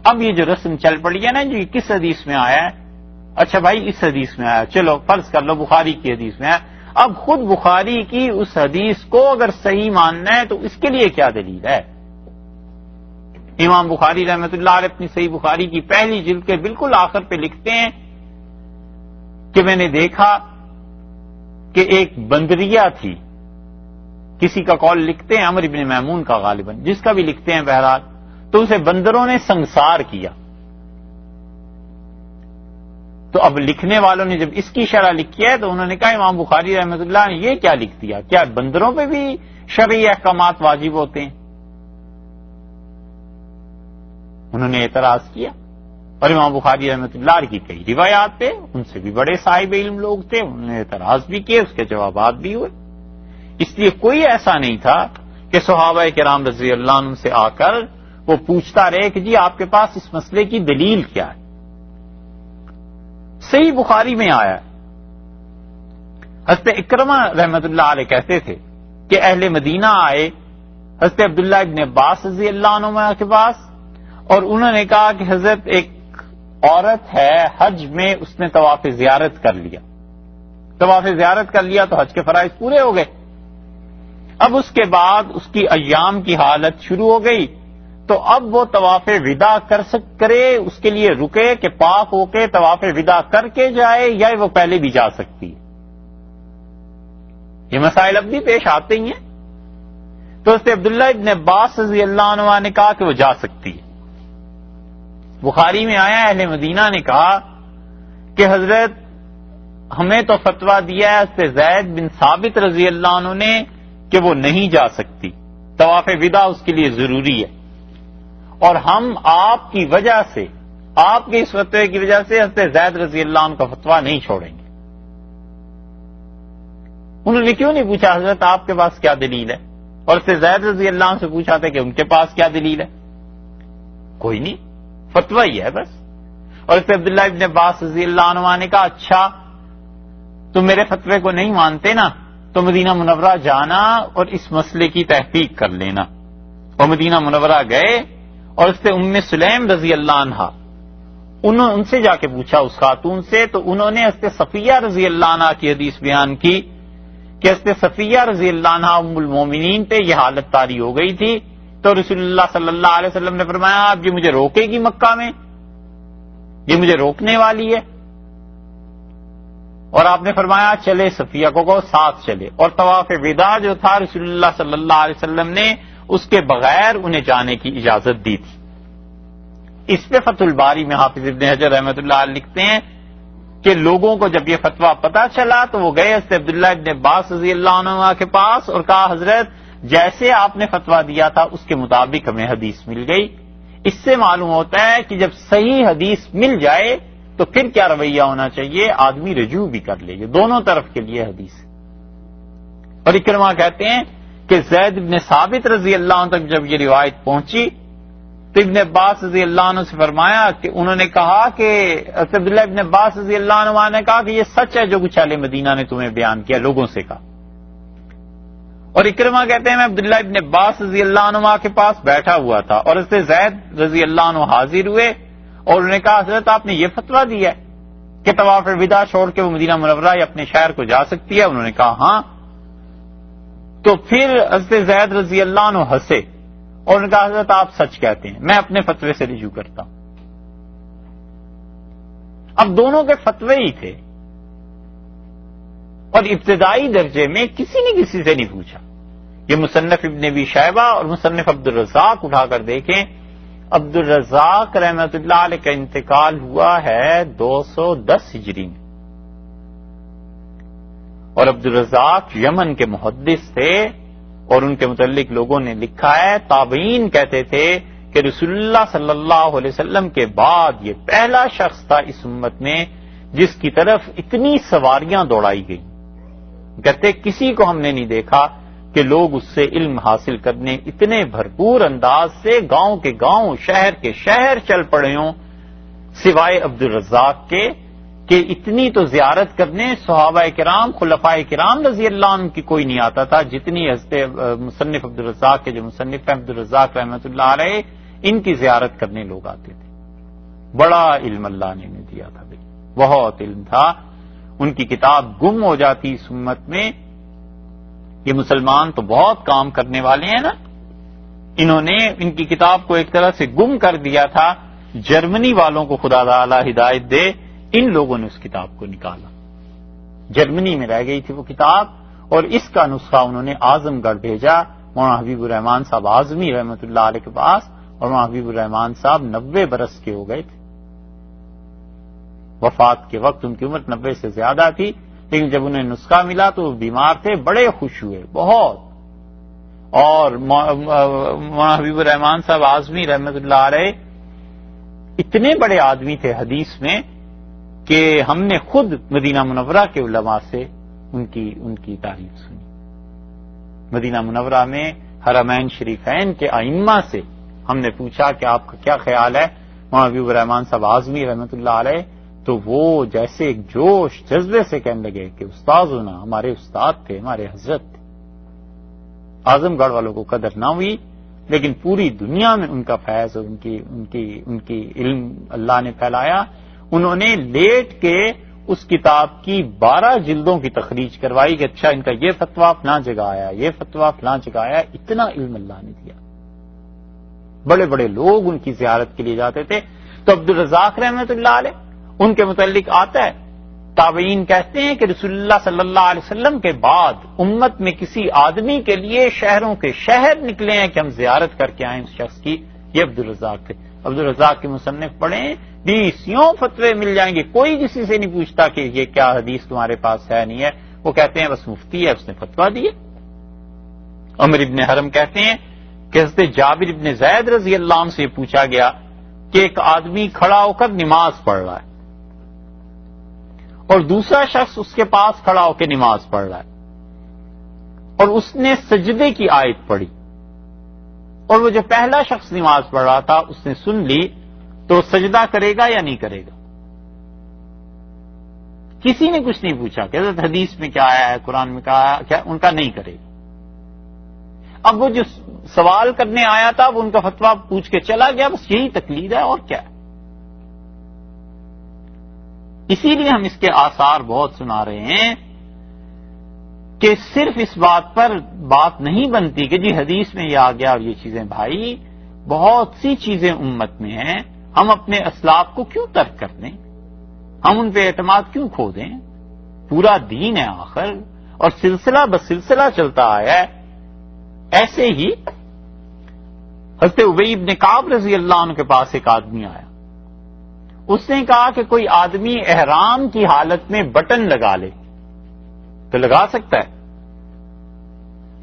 اب یہ جو رسم چل پڑی ہے نا جی کس حدیث میں آیا ہے، اچھا بھائی اس حدیث میں آیا، چلو فرض کر لو بخاری کی حدیث میں آیا، اب خود بخاری کی اس حدیث کو اگر صحیح ماننا ہے تو اس کے لیے کیا دلیل ہے؟ امام بخاری رحمۃ اللہ علیہ اپنی صحیح بخاری کی پہلی جلد کے بالکل آخر پہ لکھتے ہیں کہ میں نے دیکھا کہ ایک بندریہ تھی، کسی کا قول لکھتے ہیں عمر بن میمون کا غالباً، جس کا بھی لکھتے ہیں بہرحال، تو اسے بندروں نے سنسار کیا۔ تو اب لکھنے والوں نے جب اس کی شرح لکھی ہے تو انہوں نے کہا امام بخاری رحمۃ اللہ نے یہ کیا لکھ دیا، کیا بندروں پہ بھی شرعی احکامات واجب ہوتے ہیں؟ انہوں نے اعتراض کیا، اور امام بخاری رحمۃ اللہ کی کئی روایات تھے، ان سے بھی بڑے صاحب علم لوگ تھے، انہوں نے اعتراض بھی کیے، اس کے جوابات بھی ہوئے۔ اس لیے کوئی ایسا نہیں تھا کہ صحابہ کرام رضی اللہ عنہ سے آ کر وہ پوچھتا رہے کہ جی آپ کے پاس اس مسئلے کی دلیل کیا ہے۔ صحیح بخاری میں آیا ہے، حضرت اکرمہ رحمۃ اللہ علیہ کہتے تھے کہ اہل مدینہ آئے حضرت عبداللہ ابن عباس رضی اللہ عنہ کے پاس، اور انہوں نے کہا کہ حضرت ایک عورت ہے حج میں، اس نے طواف زیارت کر لیا، طواف زیارت کر لیا تو حج کے فرائض پورے ہو گئے۔ اب اس کے بعد اس کی ایام کی حالت شروع ہو گئی، تو اب وہ طواف وداع کرے، اس کے لیے رکے کہ پاک ہو کے طواف وداع کر کے جائے، یا وہ پہلے بھی جا سکتی ہے۔ یہ مسائل اب بھی پیش آتے ہی ہیں۔ تو اس سے عبداللہ ابن عباس رضی اللہ عنہ نے کہا کہ وہ جا سکتی ہے۔ بخاری میں آیا اہل مدینہ نے کہا کہ حضرت ہمیں تو فتویٰ دیا ہے حضرت زید بن ثابت رضی اللہ عنہ نے کہ وہ نہیں جا سکتی، طواف وداع اس کے لیے ضروری ہے، اور ہم آپ کی وجہ سے، آپ کے اس فتوے کی وجہ سے حضرت زید رضی اللہ عنہ کا فتویٰ نہیں چھوڑیں گے۔ انہوں نے کیوں نہیں پوچھا حضرت آپ کے پاس کیا دلیل ہے؟ اور اس سے زید رضی اللہ عنہ سے پوچھا تھا کہ ان کے پاس کیا دلیل ہے؟ کوئی نہیں، فتویٰ ہی ہے بس. اور اس سے عبداللہ ابن عباس رضی اللہ عنہ نے کہا اچھا تم میرے فتوے کو نہیں مانتے نا تو مدینہ منورہ جانا اور اس مسئلے کی تحقیق کر لینا. اور مدینہ منورہ گئے اور اس سے ام سلیم رضی اللہ عنہ ان سے جا کے پوچھا اس خاتون سے، تو انہوں نے حضرت صفیہ رضی اللہ عنہ کی حدیث بیان کی کہ حضرت صفیہ رضی اللہ عنہ ام المومنین پہ یہ حالت طاری ہو گئی تھی تو رسول اللہ صلی اللہ علیہ وسلم نے فرمایا آپ یہ مجھے روکے گی مکہ میں، یہ مجھے روکنے والی ہے. اور آپ نے فرمایا چلے صفیہ کو ساتھ چلے. اور طواف وداع جو تھا رسول اللہ صلی اللہ علیہ وسلم نے اس کے بغیر انہیں جانے کی اجازت دی تھی. اس پہ فتح الباری میں حافظ ابن حجر رحمۃ اللہ علیہ لکھتے ہیں کہ لوگوں کو جب یہ فتویٰ پتا چلا تو وہ گئے حضرت عبداللہ ابن عباس رضی اللہ عنہ کے پاس اور کہا حضرت جیسے آپ نے فتویٰ دیا تھا اس کے مطابق ہمیں حدیث مل گئی. اس سے معلوم ہوتا ہے کہ جب صحیح حدیث مل جائے تو پھر کیا رویہ ہونا چاہیے، آدمی رجوع بھی کر لے. یہ دونوں طرف کے لیے حدیث ہے. اور اکرمہ کہتے ہیں کہ زید بن ثابت رضی اللہ عنہ تک جب یہ روایت پہنچی تو ابن عباس رضی اللہ عنہ سے فرمایا کہ انہوں نے کہا کہ عبداللہ ابن عباس رضی اللہ عنہ نے کہا کہ یہ سچ ہے جو کچھ اہل مدینہ نے تمہیں بیان کیا، لوگوں سے کہا. اور اکرمہ کہتے ہیں میں عبداللہ ابن عباس رضی اللہ عنہ کے پاس بیٹھا ہوا تھا اور اس سے زید رضی اللہ عنہ حاضر ہوئے اور انہوں نے کہا حضرت آپ نے یہ فتویٰ دیا ہے کہ طواف وداع چھوڑ کے وہ مدینہ منورہ یا اپنے شہر کو جا سکتی ہے؟ انہوں نے کہا ہاں. تو پھر حضرت زید رضی اللہ عنہ ہنسے اور انہوں نے کہا حضرت آپ سچ کہتے ہیں، میں اپنے فتوے سے رجوع کرتا ہوں. اب دونوں کے فتوے ہی تھے اور ابتدائی درجے میں کسی نے کسی سے نہیں پوچھا. یہ مصنف ابن ابی شیبہ اور مصنف عبد الرزاق اٹھا کر دیکھیں. عبد الرزاق رحمۃ اللہ علیہ کا انتقال ہوا ہے 210 ہجری میں اور عبد الرزاق یمن کے محدث تھے اور ان کے متعلق لوگوں نے لکھا ہے تابعین کہتے تھے کہ رسول اللہ صلی اللہ علیہ وسلم کے بعد یہ پہلا شخص تھا اس امت میں جس کی طرف اتنی سواریاں دوڑائی گئی. کہتے کسی کو ہم نے نہیں دیکھا کہ لوگ اس سے علم حاصل کرنے اتنے بھرپور انداز سے گاؤں کے گاؤں شہر کے شہر چل پڑے ہوں سوائے عبد الرزاق کے کہ اتنی تو زیارت کرنے صحابہ کرام خلفائے کرام رضی اللہ عنہ کی کوئی نہیں آتا تھا جتنی حضرت مصنف عبد الرزاق کے جو مصنف عبد الرزاق رحمۃ اللہ علیہ ان کی زیارت کرنے لوگ آتے تھے. بڑا علم اللہ نے انہیں دیا تھا بھائی، بہت علم تھا. ان کی کتاب گم ہو جاتی اس امت میں. یہ مسلمان تو بہت کام کرنے والے ہیں نا، انہوں نے ان کی کتاب کو ایک طرح سے گم کر دیا تھا. جرمنی والوں کو خدا تعالی ہدایت دے، ان لوگوں نے اس کتاب کو نکالا. جرمنی میں رہ گئی تھی وہ کتاب اور اس کا نسخہ انہوں نے اعظم گڑھ بھیجا مولانا حبیب الرحمان صاحب اعظمی رحمۃ اللہ علیہ کے پاس. اور مولانا حبیب الرحمان صاحب 90 برس کے ہو گئے تھے. وفات کے وقت ان کی عمر 90 سے زیادہ تھی، لیکن جب انہیں نسخہ ملا تو وہ بیمار تھے، بڑے خوش ہوئے بہت. اور مولانا حبیب الرحمان صاحب اعظمی رحمۃ اللہ علیہ اتنے بڑے آدمی تھے حدیث میں کہ ہم نے خود مدینہ منورہ کے علماء سے ان کی تعریف سنی. مدینہ منورہ میں حرمین شریفین کے ائمہ سے ہم نے پوچھا کہ آپ کا کیا خیال ہے مولانا حبیب الرحمان صاحب اعظمی رحمۃ اللہ علیہ، تو وہ جیسے ایک جوش جذبے سے کہنے لگے کہ استاد ہونا ہمارے استاد تھے، ہمارے حضرت تھے. اعظم گڑھ والوں کو قدر نہ ہوئی لیکن پوری دنیا میں ان کا فیض اور ان کی علم اللہ نے پھیلایا. انہوں نے لیٹ کے اس کتاب کی 12 جلدوں کی تخریج کروائی کہ اچھا ان کا یہ فتویٰ فلاں جگہ آیا، یہ فتویٰ فلاں جگہ آیا. اتنا علم اللہ نے دیا. بڑے بڑے لوگ ان کی زیارت کے لیے جاتے تھے. تو عبد الرزاق رحمۃ اللہ علیہ ان کے متعلق آتا ہے تابعین کہتے ہیں کہ رسول اللہ صلی اللہ علیہ وسلم کے بعد امت میں کسی آدمی کے لیے شہروں کے شہر نکلے ہیں کہ ہم زیارت کر کے آئیں اس شخص کی، یہ عبد الرزاق تھے. عبد الرزاق کے مصنف پڑھیں 20 فتوے مل جائیں گے، کوئی کسی سے نہیں پوچھتا کہ یہ کیا حدیث تمہارے پاس ہے نہیں ہے. وہ کہتے ہیں بس مفتی ہے اس نے فتویٰ دیے. عمر ابن حرم کہتے ہیں کہ حضرت جابر ابن زید رضی اللہ عنہ سے پوچھا گیا کہ ایک آدمی کھڑا ہو کر نماز پڑھ رہا ہے اور دوسرا شخص اس کے پاس کھڑا ہو کے نماز پڑھ رہا ہے اور اس نے سجدے کی آیت پڑھی، اور وہ جو پہلا شخص نماز پڑھ رہا تھا اس نے سن لی، تو سجدہ کرے گا یا نہیں کرے گا؟ کسی نے کچھ نہیں پوچھا کہ حضرت حدیث میں کیا آیا ہے، قرآن میں کیا آیا، کیا ان کا نہیں کرے گا۔ اب وہ جو سوال کرنے آیا تھا وہ ان کا فتویٰ پوچھ کے چلا گیا، بس یہی تقلید ہے اور کیا ہے۔ اسی لیے ہم اس کے آثار بہت سنا رہے ہیں کہ صرف اس بات پر بات نہیں بنتی کہ جی حدیث میں یہ آ گیا اور یہ چیزیں، بھائی بہت سی چیزیں امت میں ہیں، ہم اپنے اسلاف کو کیوں ترک کر دیں، ہم ان پہ اعتماد کیوں کھو دیں؟ پورا دین ہے آخر، اور سلسلہ بسلسلہ چلتا آیا ہے۔ ایسے ہی حضرت ابی بن کعب رضی اللہ عنہ کے پاس ایک آدمی آیا، اس نے کہا کہ کوئی آدمی احرام کی حالت میں بٹن لگا لے تو لگا سکتا ہے؟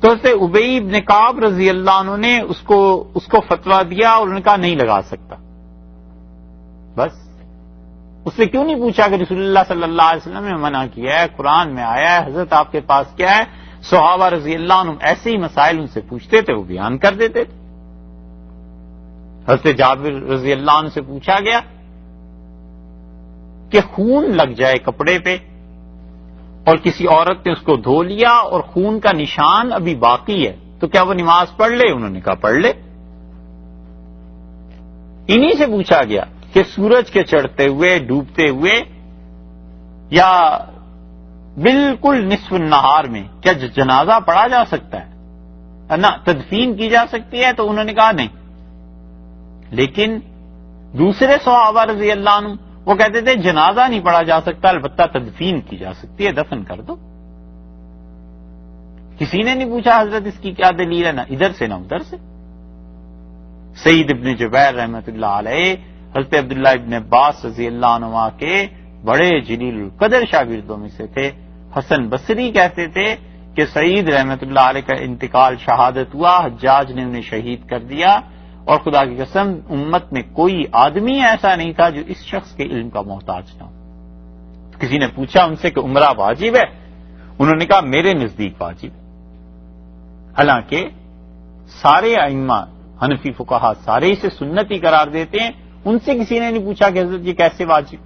تو حضرت ابی بن کعب رضی اللہ عنہ نے اس کو فتویٰ دیا اور انہوں نے کہا نہیں لگا سکتا۔ بس اس سے کیوں نہیں پوچھا کہ رسول اللہ صلی اللہ علیہ وسلم نے منع کیا ہے، قرآن میں آیا ہے، حضرت آپ کے پاس کیا ہے؟ صحابہ رضی اللہ عنہ ایسے ہی مسائل ان سے پوچھتے تھے، وہ بیان کر دیتے تھے۔ حضرت جابر رضی اللہ عنہ سے پوچھا گیا کہ خون لگ جائے کپڑے پہ اور کسی عورت نے اس کو دھو لیا اور خون کا نشان ابھی باقی ہے تو کیا وہ نماز پڑھ لے؟ انہوں نے کہا پڑھ لے۔ انہی سے پوچھا گیا کہ سورج کے چڑھتے ہوئے، ڈوبتے ہوئے، یا بالکل نصف النہار میں کیا جنازہ پڑھا جا سکتا ہے، نہ تدفین کی جا سکتی ہے؟ تو انہوں نے کہا نہیں۔ لیکن دوسرے صحابہ رضی اللہ عنہ وہ کہتے تھے جنازہ نہیں پڑھا جا سکتا، البتہ تدفین کی جا سکتی ہے، دفن کر دو۔ کسی نے نہیں پوچھا حضرت اس کی کیا دلیل ہے، نہ ادھر سے نہ ادھر سے۔ سعید ابن جبیر رحمۃ اللہ علیہ حضرت عبداللہ ابن عباس رضی اللہ عنہ کے بڑے جلیل القدر شاگردوں میں سے تھے۔ حسن بصری کہتے تھے کہ سعید رحمۃ اللہ علیہ کا انتقال شہادت ہوا، حجاج نے انہیں شہید کر دیا، اور خدا کی قسم امت میں کوئی آدمی ایسا نہیں تھا جو اس شخص کے علم کا محتاج نہ ہو۔ کسی نے پوچھا ان سے کہ عمرہ واجب ہے؟ انہوں نے کہا میرے نزدیک واجب ہے۔ حالانکہ سارے ائمہ حنفی فقہا سارے اسے سنت ہی قرار دیتے ہیں، ان سے کسی نے نہیں پوچھا کہ حضرت یہ کیسے واجب۔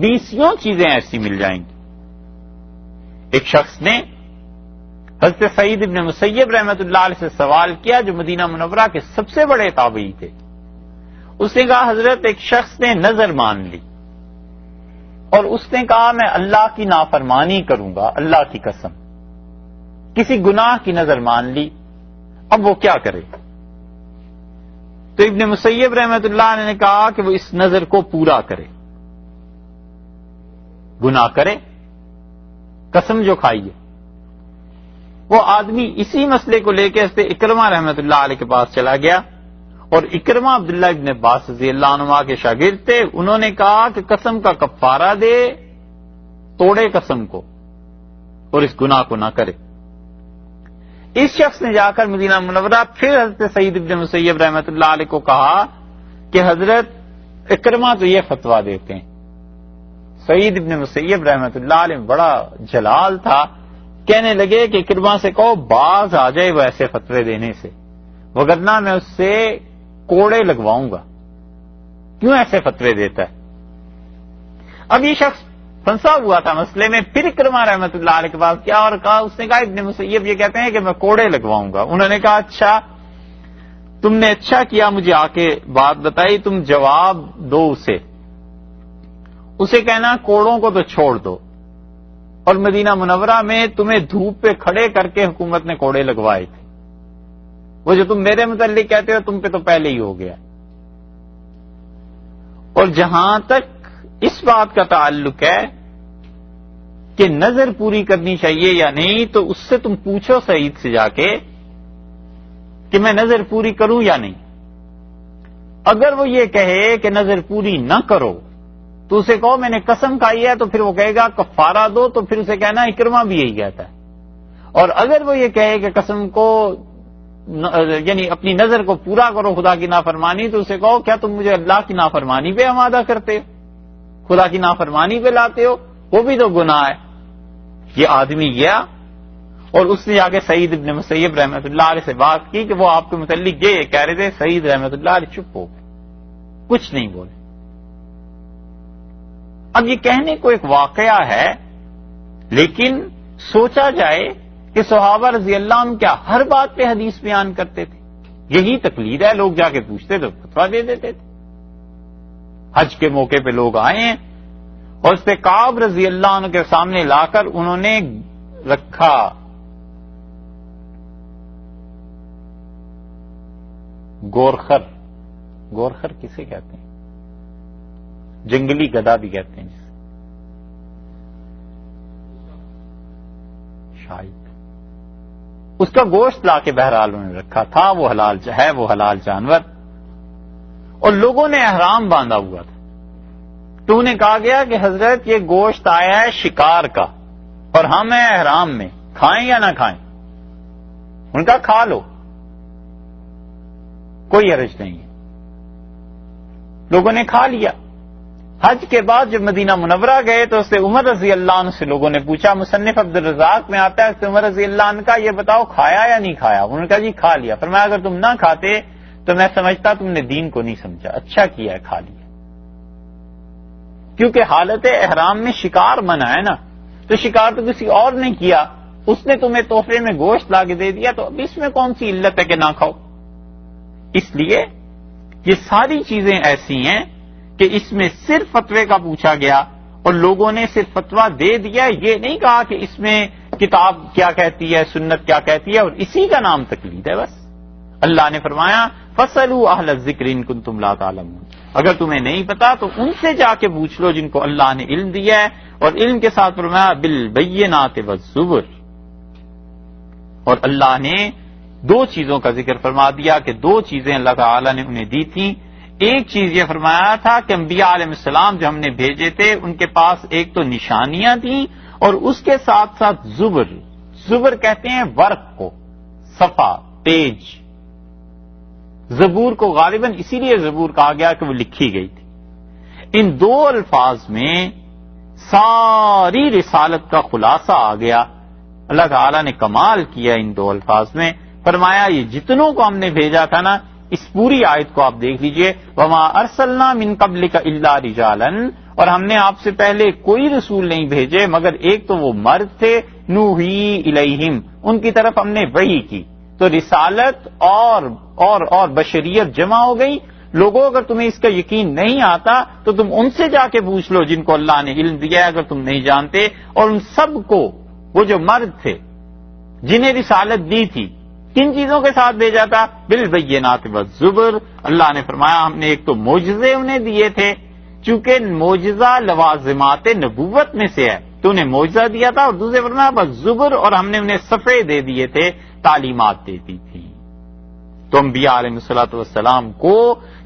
20 چیزیں ایسی مل جائیں گی۔ ایک شخص نے حضرت سعید ابن مسیب رحمۃ اللہ علیہ سے سوال کیا، جو مدینہ منورہ کے سب سے بڑے تابعی تھے۔ اس نے کہا حضرت ایک شخص نے نظر مان لی اور اس نے کہا میں اللہ کی نافرمانی کروں گا، اللہ کی قسم، کسی گناہ کی نظر مان لی، اب وہ کیا کرے؟ تو ابن مسیب رحمۃ اللہ علیہ نے کہا کہ وہ اس نظر کو پورا کرے، گناہ کرے، قسم جو کھائی ہے۔ وہ آدمی اسی مسئلے کو لے کے حضرت اکرمہ رحمۃ اللہ علیہ کے پاس چلا گیا، اور اکرمہ عبداللہ ابن عباس رضی اللہ عنہ کے شاگرد تھے۔ انہوں نے کہا کہ قسم کا کفارہ دے، توڑے قسم کو اور اس گناہ کو نہ کرے۔ اس شخص نے جا کر مدینہ منورہ پھر حضرت سعید ابن مسیب رحمۃ اللہ علیہ کو کہا کہ حضرت اکرمہ تو یہ فتویٰ دیتے ہیں۔ سعید ابن مسیب رحمۃ اللہ علیہ بڑا جلال تھا، کہنے لگے کہ اکرمہ سے کہو باز آ جائے وہ ایسے فتوے دینے سے، وگرنہ میں اس سے کوڑے لگواؤں گا، کیوں ایسے فتوے دیتا ہے۔ اب یہ شخص پھنسا ہوا تھا مسئلے میں، پھر اکرمہ رحمۃ اللہ علیہ کے پاس کیا اور کہا، اس نے کہا ابن مسیب یہ کہتے ہیں کہ میں کوڑے لگواؤں گا۔ انہوں نے کہا اچھا تم نے اچھا کیا مجھے آ کے بات بتائی، تم جواب دو اسے کہنا کوڑوں کو تو چھوڑ دو، اور مدینہ منورہ میں تمہیں دھوپ پہ کھڑے کر کے حکومت نے کوڑے لگوائے تھے، وہ جو تم میرے متعلق کہتے ہو تم پہ تو پہلے ہی ہو گیا۔ اور جہاں تک اس بات کا تعلق ہے کہ نظر پوری کرنی چاہیے یا نہیں، تو اس سے تم پوچھو سعید سے جا کے کہ میں نظر پوری کروں یا نہیں۔ اگر وہ یہ کہے کہ نظر پوری نہ کرو تو اسے کہو میں نے قسم کھائی ہے، تو پھر وہ کہے گا کفارہ دو، تو پھر اسے کہنا اکرمہ بھی یہی کہتا ہے۔ اور اگر وہ یہ کہے کہ قسم کو یعنی اپنی نظر کو پورا کرو خدا کی نافرمانی، تو اسے کہو کیا تم مجھے اللہ کی نافرمانی پہ آمادہ کرتے ہو، خدا کی نافرمانی پہ لاتے ہو، وہ بھی تو گناہ ہے۔ یہ آدمی گیا اور اس نے جا کے سعید ابن مسیب رحمۃ اللہ علیہ سے بات کی کہ وہ آپ کے متعلق یہ کہہ رہے تھے. سعید رحمۃ اللہ علیہ چپ ہو گئے, کچھ نہیں بولے. اب یہ کہنے کو ایک واقعہ ہے, لیکن سوچا جائے کہ صحابہ رضی اللہ عنہ کیا ہر بات پہ حدیث بیان کرتے تھے؟ یہی تقلید ہے, لوگ جا کے پوچھتے تو فتویٰ دے دیتے تھے. حج کے موقع پہ لوگ آئے ہیں اور اس پہ کعب رضی اللہ عنہ کے سامنے لا کر انہوں نے رکھا گورخر. گورخر کسے کہتے ہیں؟ جنگلی گدھا بھی کہتے ہیں جسے, شاید. اس کا گوشت لا کے بہرحال انہوں نے رکھا تھا. وہ حلال ہے, وہ حلال جانور. اور لوگوں نے احرام باندھا ہوا تھا, تو انہیں کہا گیا کہ حضرت یہ گوشت آیا ہے شکار کا اور ہم ہیں احرام میں, کھائیں یا نہ کھائیں؟ ان کا کھا لو, کوئی حرج نہیں ہے. لوگوں نے کھا لیا. حج کے بعد جب مدینہ منورہ گئے تو اس سے عمر رضی اللہ عنہ سے لوگوں نے پوچھا, مصنف عبد الرزاق میں آتا ہے اس سے عمر رضی اللہ عنہ کا یہ بتاؤ کھایا یا نہیں کھایا؟ انہوں نے کہا جی کھا لیا. فرمایا اگر تم نہ کھاتے تو میں سمجھتا تم نے دین کو نہیں سمجھا, اچھا کیا ہے کھا لیا. کیونکہ حالت احرام میں شکار منع ہے نا, تو شکار تو کسی اور نے کیا, اس نے تمہیں تحفے میں گوشت لا کے دے دیا, تو اب اس میں کون سی علت ہے کہ نہ کھاؤ؟ اس لیے یہ ساری چیزیں ایسی ہیں کہ اس میں صرف فتوے کا پوچھا گیا اور لوگوں نے صرف فتویٰ دے دیا, یہ نہیں کہا کہ اس میں کتاب کیا کہتی ہے, سنت کیا کہتی ہے, اور اسی کا نام تقلید ہے بس. اللہ نے فرمایا فَاسْأَلُوا أَهْلَ الذِّكْرِ إِن كُنتُمْ لَا تَعْلَمُونَ, اگر تمہیں نہیں پتا تو ان سے جا کے پوچھ لو جن کو اللہ نے علم دیا ہے. اور علم کے ساتھ فرمایا بِالْبَيِّنَاتِ وَالزُّبُرِ, اور اللہ نے دو چیزوں کا ذکر فرما دیا کہ دو چیزیں اللہ تعالی نے انہیں دی تھیں. ایک چیز یہ فرمایا تھا کہ انبیاء علیہ السلام جو ہم نے بھیجے تھے ان کے پاس ایک تو نشانیاں تھیں اور اس کے ساتھ ساتھ زبر. زبر کہتے ہیں ورق کو, صفحہ, پیج. زبور کو غالباً اسی لیے زبور کہا گیا کہ وہ لکھی گئی تھی. ان دو الفاظ میں ساری رسالت کا خلاصہ آ گیا. اللہ تعالیٰ نے کمال کیا ان دو الفاظ میں. فرمایا یہ جتنوں کو ہم نے بھیجا تھا نا, اس پوری آیت کو آپ دیکھ لیجئے, وما ارسلنا من قبلک الا رجالا, اور ہم نے آپ سے پہلے کوئی رسول نہیں بھیجے مگر ایک تو وہ مرد تھے, نوحی الیہم, ان کی طرف ہم نے وحی کی. تو رسالت اور بشریت جمع ہو گئی. لوگوں اگر تمہیں اس کا یقین نہیں آتا تو تم ان سے جا کے پوچھ لو جن کو اللہ نے علم دیا ہے اگر تم نہیں جانتے. اور ان سب کو, وہ جو مرد تھے جنہیں رسالت دی تھی, کن چیزوں کے ساتھ بھیجا تھا؟ بالبینات والزبر. اللہ نے فرمایا ہم نے ایک تو معجزے انہیں دیے تھے, چونکہ معجزہ لوازمات نبوت میں سے ہے تو انہیں معجزہ دیا تھا, اور دوسرے فرمایا والزبر, اور ہم نے انہیں صفحے دے دیے تھے, تعلیمات دے دی تھی. تو انبیاء علیہ الصلوۃ والسلام کو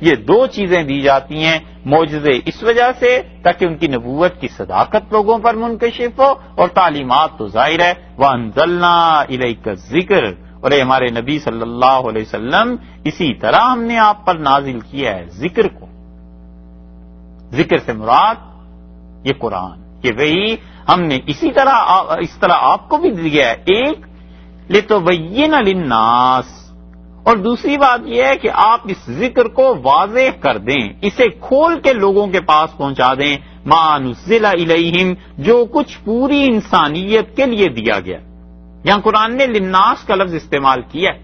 یہ دو چیزیں دی جاتی ہیں, معجزے اس وجہ سے تاکہ ان کی نبوت کی صداقت لوگوں پر منکشف ہو, اور تعلیمات تو ظاہر ہے. وَأَنزَلْنَا إِلَيْكَ الذِّكْرَ, اور اے ہمارے نبی صلی اللہ علیہ وسلم اسی طرح ہم نے آپ پر نازل کیا ہے ذکر کو. ذکر سے مراد یہ قرآن, یہ وہی ہم نے اس طرح آپ کو بھی دیا ہے. ایک لِتُبَيِّنَ لِلنَّاسِ, اور دوسری بات یہ ہے کہ آپ اس ذکر کو واضح کر دیں, اسے کھول کے لوگوں کے پاس پہنچا دیں. مَا نُزِّلَ إِلَيْهِمْ, جو کچھ پوری انسانیت کے لیے دیا گیا. یہاں قرآن نے للناس کا لفظ استعمال کیا ہے,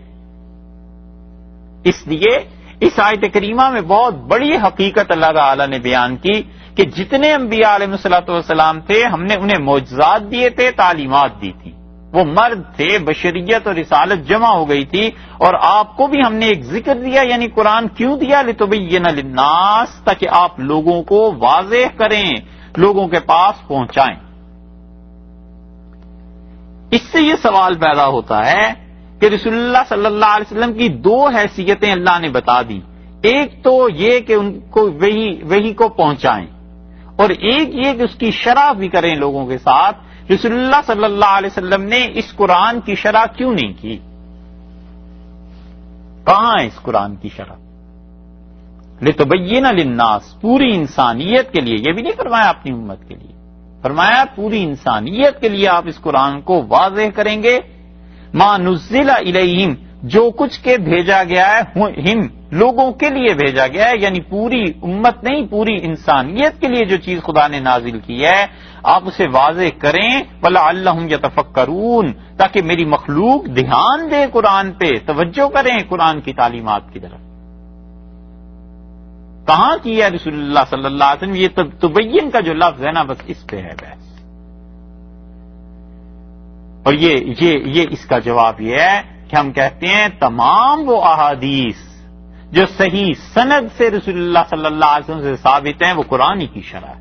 اس لیے اس آیت کریمہ میں بہت بڑی حقیقت اللہ تعالی نے بیان کی کہ جتنے انبیاء علیہ الصلوۃ والسلام تھے ہم نے انہیں معجزات دیے تھے, تعلیمات دی تھی. وہ مرد تھے, بشریت اور رسالت جمع ہو گئی تھی, اور آپ کو بھی ہم نے ایک ذکر دیا. یعنی قرآن کیوں دیا؟ لِتُبَيِّنَ لِلنَّاسِ, تاکہ آپ لوگوں کو واضح کریں, لوگوں کے پاس پہنچائیں. اس سے یہ سوال پیدا ہوتا ہے کہ رسول اللہ صلی اللہ علیہ وسلم کی دو حیثیتیں اللہ نے بتا دی. ایک تو یہ کہ ان کو وحی کو پہنچائیں, اور ایک یہ کہ اس کی شرح بھی کریں لوگوں کے ساتھ. رسول اللہ صلی اللہ علیہ وسلم نے اس قرآن کی شرح کیوں نہیں کی؟ کہاں ہے اس قرآن کی شرح؟ لِتُبَيِّنَ لِلنَّاسِ, پوری انسانیت کے لیے. یہ بھی نہیں فرمایا اپنی امت کے لیے, فرمایا پوری انسانیت کے لیے آپ اس قرآن کو واضح کریں گے. ما نزل الیہم جو کچھ کے بھیجا گیا ہے ہم لوگوں کے لیے بھیجا گیا ہے، یعنی پوری امت نہیں، پوری انسانیت کے لیے جو چیز خدا نے نازل کی ہے آپ اسے واضح کریں، وَلَعَلَّهُمْ يَتَفَكَّرُونَ تاکہ میری مخلوق دھیان دے قرآن پہ، توجہ کریں قرآن کی تعلیمات کی طرف۔ کہاں کی ہے رسول اللہ صلی اللہ علیہ وسلم؟ یہ تبین کا جو لفظ ہے نا بس اس پہ ہے بحث، اور یہ اس کا جواب یہ ہے کہ ہم کہتے ہیں تمام وہ احادیث جو صحیح سند سے رسول اللہ صلی اللہ علیہ وسلم سے ثابت ہیں وہ قرآن ہی کی شرح ہے،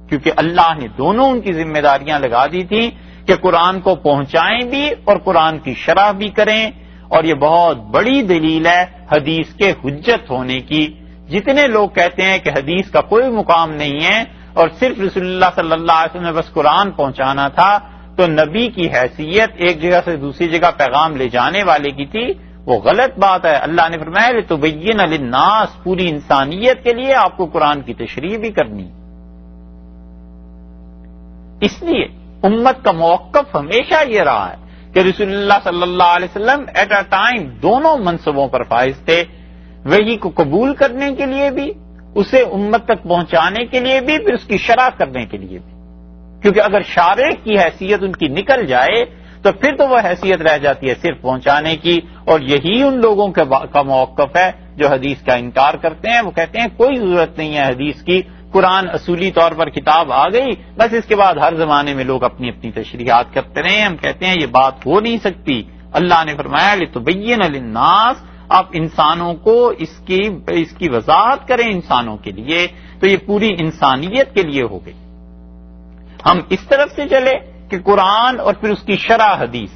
کیونکہ اللہ نے دونوں ان کی ذمہ داریاں لگا دی تھیں کہ قرآن کو پہنچائیں بھی اور قرآن کی شرح بھی کریں، اور یہ بہت بڑی دلیل ہے حدیث کے حجت ہونے کی۔ جتنے لوگ کہتے ہیں کہ حدیث کا کوئی مقام نہیں ہے اور صرف رسول اللہ صلی اللہ علیہ وسلم نے بس قرآن پہنچانا تھا، تو نبی کی حیثیت ایک جگہ سے دوسری جگہ پیغام لے جانے والے کی تھی، وہ غلط بات ہے۔ اللہ نے فرمایا لِتُبَيِّنَ لِلنَّاسِ پوری انسانیت کے لیے آپ کو قرآن کی تشریح بھی کرنی۔ اس لیے امت کا موقف ہمیشہ یہ رہا ہے کہ رسول اللہ صلی اللہ علیہ وسلم ایٹ اے ٹائم دونوں منصبوں پر فائز تھے، وحی کو قبول کرنے کے لیے بھی، اسے امت تک پہنچانے کے لیے بھی، پھر اس کی شرح کرنے کے لیے بھی، کیونکہ اگر شارح کی حیثیت ان کی نکل جائے تو پھر تو وہ حیثیت رہ جاتی ہے صرف پہنچانے کی، اور یہی ان لوگوں کا موقف ہے جو حدیث کا انکار کرتے ہیں۔ وہ کہتے ہیں کوئی ضرورت نہیں ہے حدیث کی، قرآن اصولی طور پر کتاب آ گئی، بس اس کے بعد ہر زمانے میں لوگ اپنی اپنی تشریحات کرتے رہے۔ ہم کہتے ہیں یہ بات ہو نہیں سکتی۔ اللہ نے فرمایا لِتُبَيِّنَ لِلنَّاسِ آپ انسانوں کو اس کی وضاحت کریں انسانوں کے لیے، تو یہ پوری انسانیت کے لیے ہو گئی۔ ہم اس طرف سے چلے کہ قرآن اور پھر اس کی شرح حدیث۔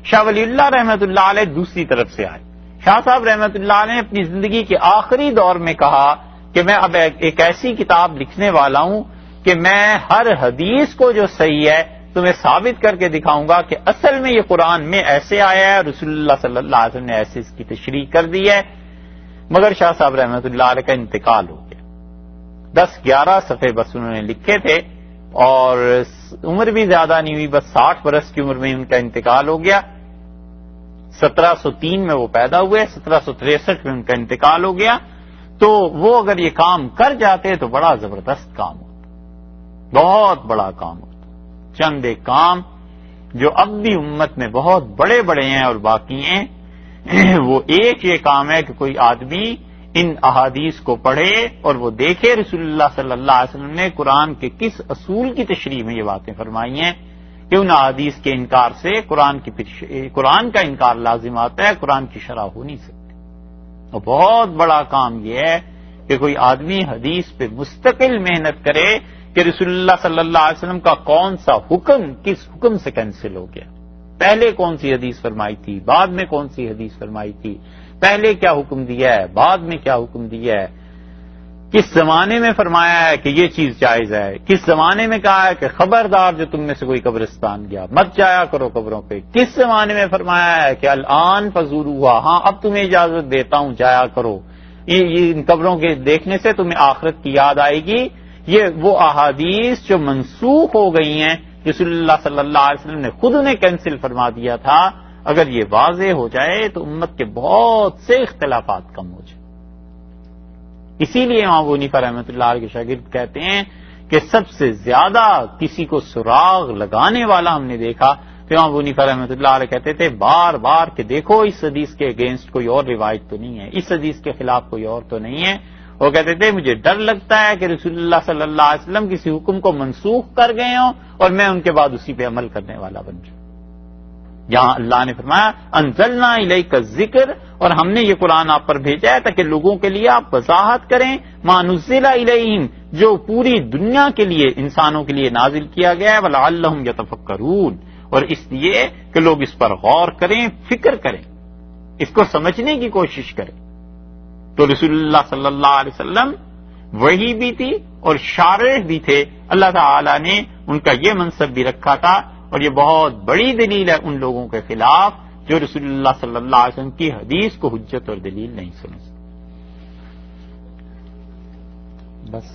شاہ ولی اللہ رحمۃ اللہ علیہ دوسری طرف سے آئے۔ شاہ صاحب رحمۃ اللہ علیہ نے اپنی زندگی کے آخری دور میں کہا کہ میں اب ایک ایسی کتاب لکھنے والا ہوں کہ میں ہر حدیث کو جو صحیح ہے تمہیں ثابت کر کے دکھاؤں گا کہ اصل میں یہ قرآن میں ایسے آیا ہے، رسول اللہ صلی اللہ علیہ وسلم نے ایسے اس کی تشریح کر دی ہے۔ مگر شاہ صاحب رحمۃ اللہ علیہ کا انتقال ہو گیا۔ 10-11 صفحے بس انہوں نے لکھے تھے، اور عمر بھی زیادہ نہیں ہوئی، بس 60 برس کی عمر میں ان کا انتقال ہو گیا۔ 1703 میں وہ پیدا ہوئے، 1763 میں ان کا انتقال ہو گیا۔ تو وہ اگر یہ کام کر جاتے تو بڑا زبردست کام ہوتا، بہت بڑا کام ہوتا۔ چند ایک کام جو اب بھی امت میں بہت بڑے بڑے ہیں اور باقی ہیں، وہ ایک یہ کام ہے کہ کوئی آدمی ان احادیث کو پڑھے اور وہ دیکھے رسول اللہ صلی اللہ علیہ وسلم نے قرآن کے کس اصول کی تشریح میں یہ باتیں فرمائی ہیں کہ ان احادیث کے انکار سے قرآن کا انکار لازم آتا ہے، قرآن کی شرح ہو نہیں سکتی۔ اور بہت بڑا کام یہ ہے کہ کوئی آدمی حدیث پہ مستقل محنت کرے کہ رسول اللہ صلی اللہ علیہ وسلم کا کون سا حکم کس حکم سے کینسل ہو گیا، پہلے کون سی حدیث فرمائی تھی، بعد میں کون سی حدیث فرمائی تھی، پہلے کیا حکم دیا ہے، بعد میں کیا حکم دیا ہے، کس زمانے میں فرمایا ہے کہ یہ چیز جائز ہے، کس زمانے میں کہا ہے کہ خبردار جو تم میں سے کوئی قبرستان گیا مت جایا کرو قبروں پہ، کس زمانے میں فرمایا ہے کہ الآن فزوروہا ہاں اب تمہیں اجازت دیتا ہوں جایا کرو، یہ ان قبروں کے دیکھنے سے تمہیں آخرت کی یاد آئے گی۔ یہ وہ احادیث جو منسوخ ہو گئی ہیں رسول اللہ صلی اللہ علیہ وسلم نے خود انہیں کینسل فرما دیا تھا، اگر یہ واضح ہو جائے تو امت کے بہت سے اختلافات کم ہو جائیں۔ اسی لیے امام ابو حنیفہ رحمۃ اللہ علیہ کے شاگرد کہتے ہیں کہ سب سے زیادہ کسی کو سراغ لگانے والا ہم نے دیکھا تو امام ابو حنیفہ رحمۃ اللہ علیہ کہتے تھے بار بار کہ دیکھو اس حدیث کے اگینسٹ کوئی اور روایت تو نہیں ہے، اس حدیث کے خلاف کوئی اور تو نہیں ہے۔ وہ کہتے تھے مجھے ڈر لگتا ہے کہ رسول اللہ صلی اللہ علیہ وسلم کسی حکم کو منسوخ کر گئے ہوں اور میں ان کے بعد اسی پہ عمل کرنے والا بن جاؤں۔ جہاں اللہ نے فرمایا انزلنا الیک الذکر، اور ہم نے یہ قرآن آپ پر بھیجا ہے تاکہ لوگوں کے لیے آپ وضاحت کریں ما نزل الیہم جو پوری دنیا کے لیے انسانوں کے لیے نازل کیا گیا ہے، ولعلہم یتفکرون، اور اس لیے کہ لوگ اس پر غور کریں، فکر کریں، اس کو سمجھنے کی کوشش کریں۔ تو رسول اللہ صلی اللہ علیہ وسلم وہی بھی تھی اور شارح بھی تھے، اللہ تعالی نے ان کا یہ منصب بھی رکھا تھا، اور یہ بہت بڑی دلیل ہے ان لوگوں کے خلاف جو رسول اللہ صلی اللہ علیہ وسلم کی حدیث کو حجت اور دلیل نہیں سمجھتے۔ بس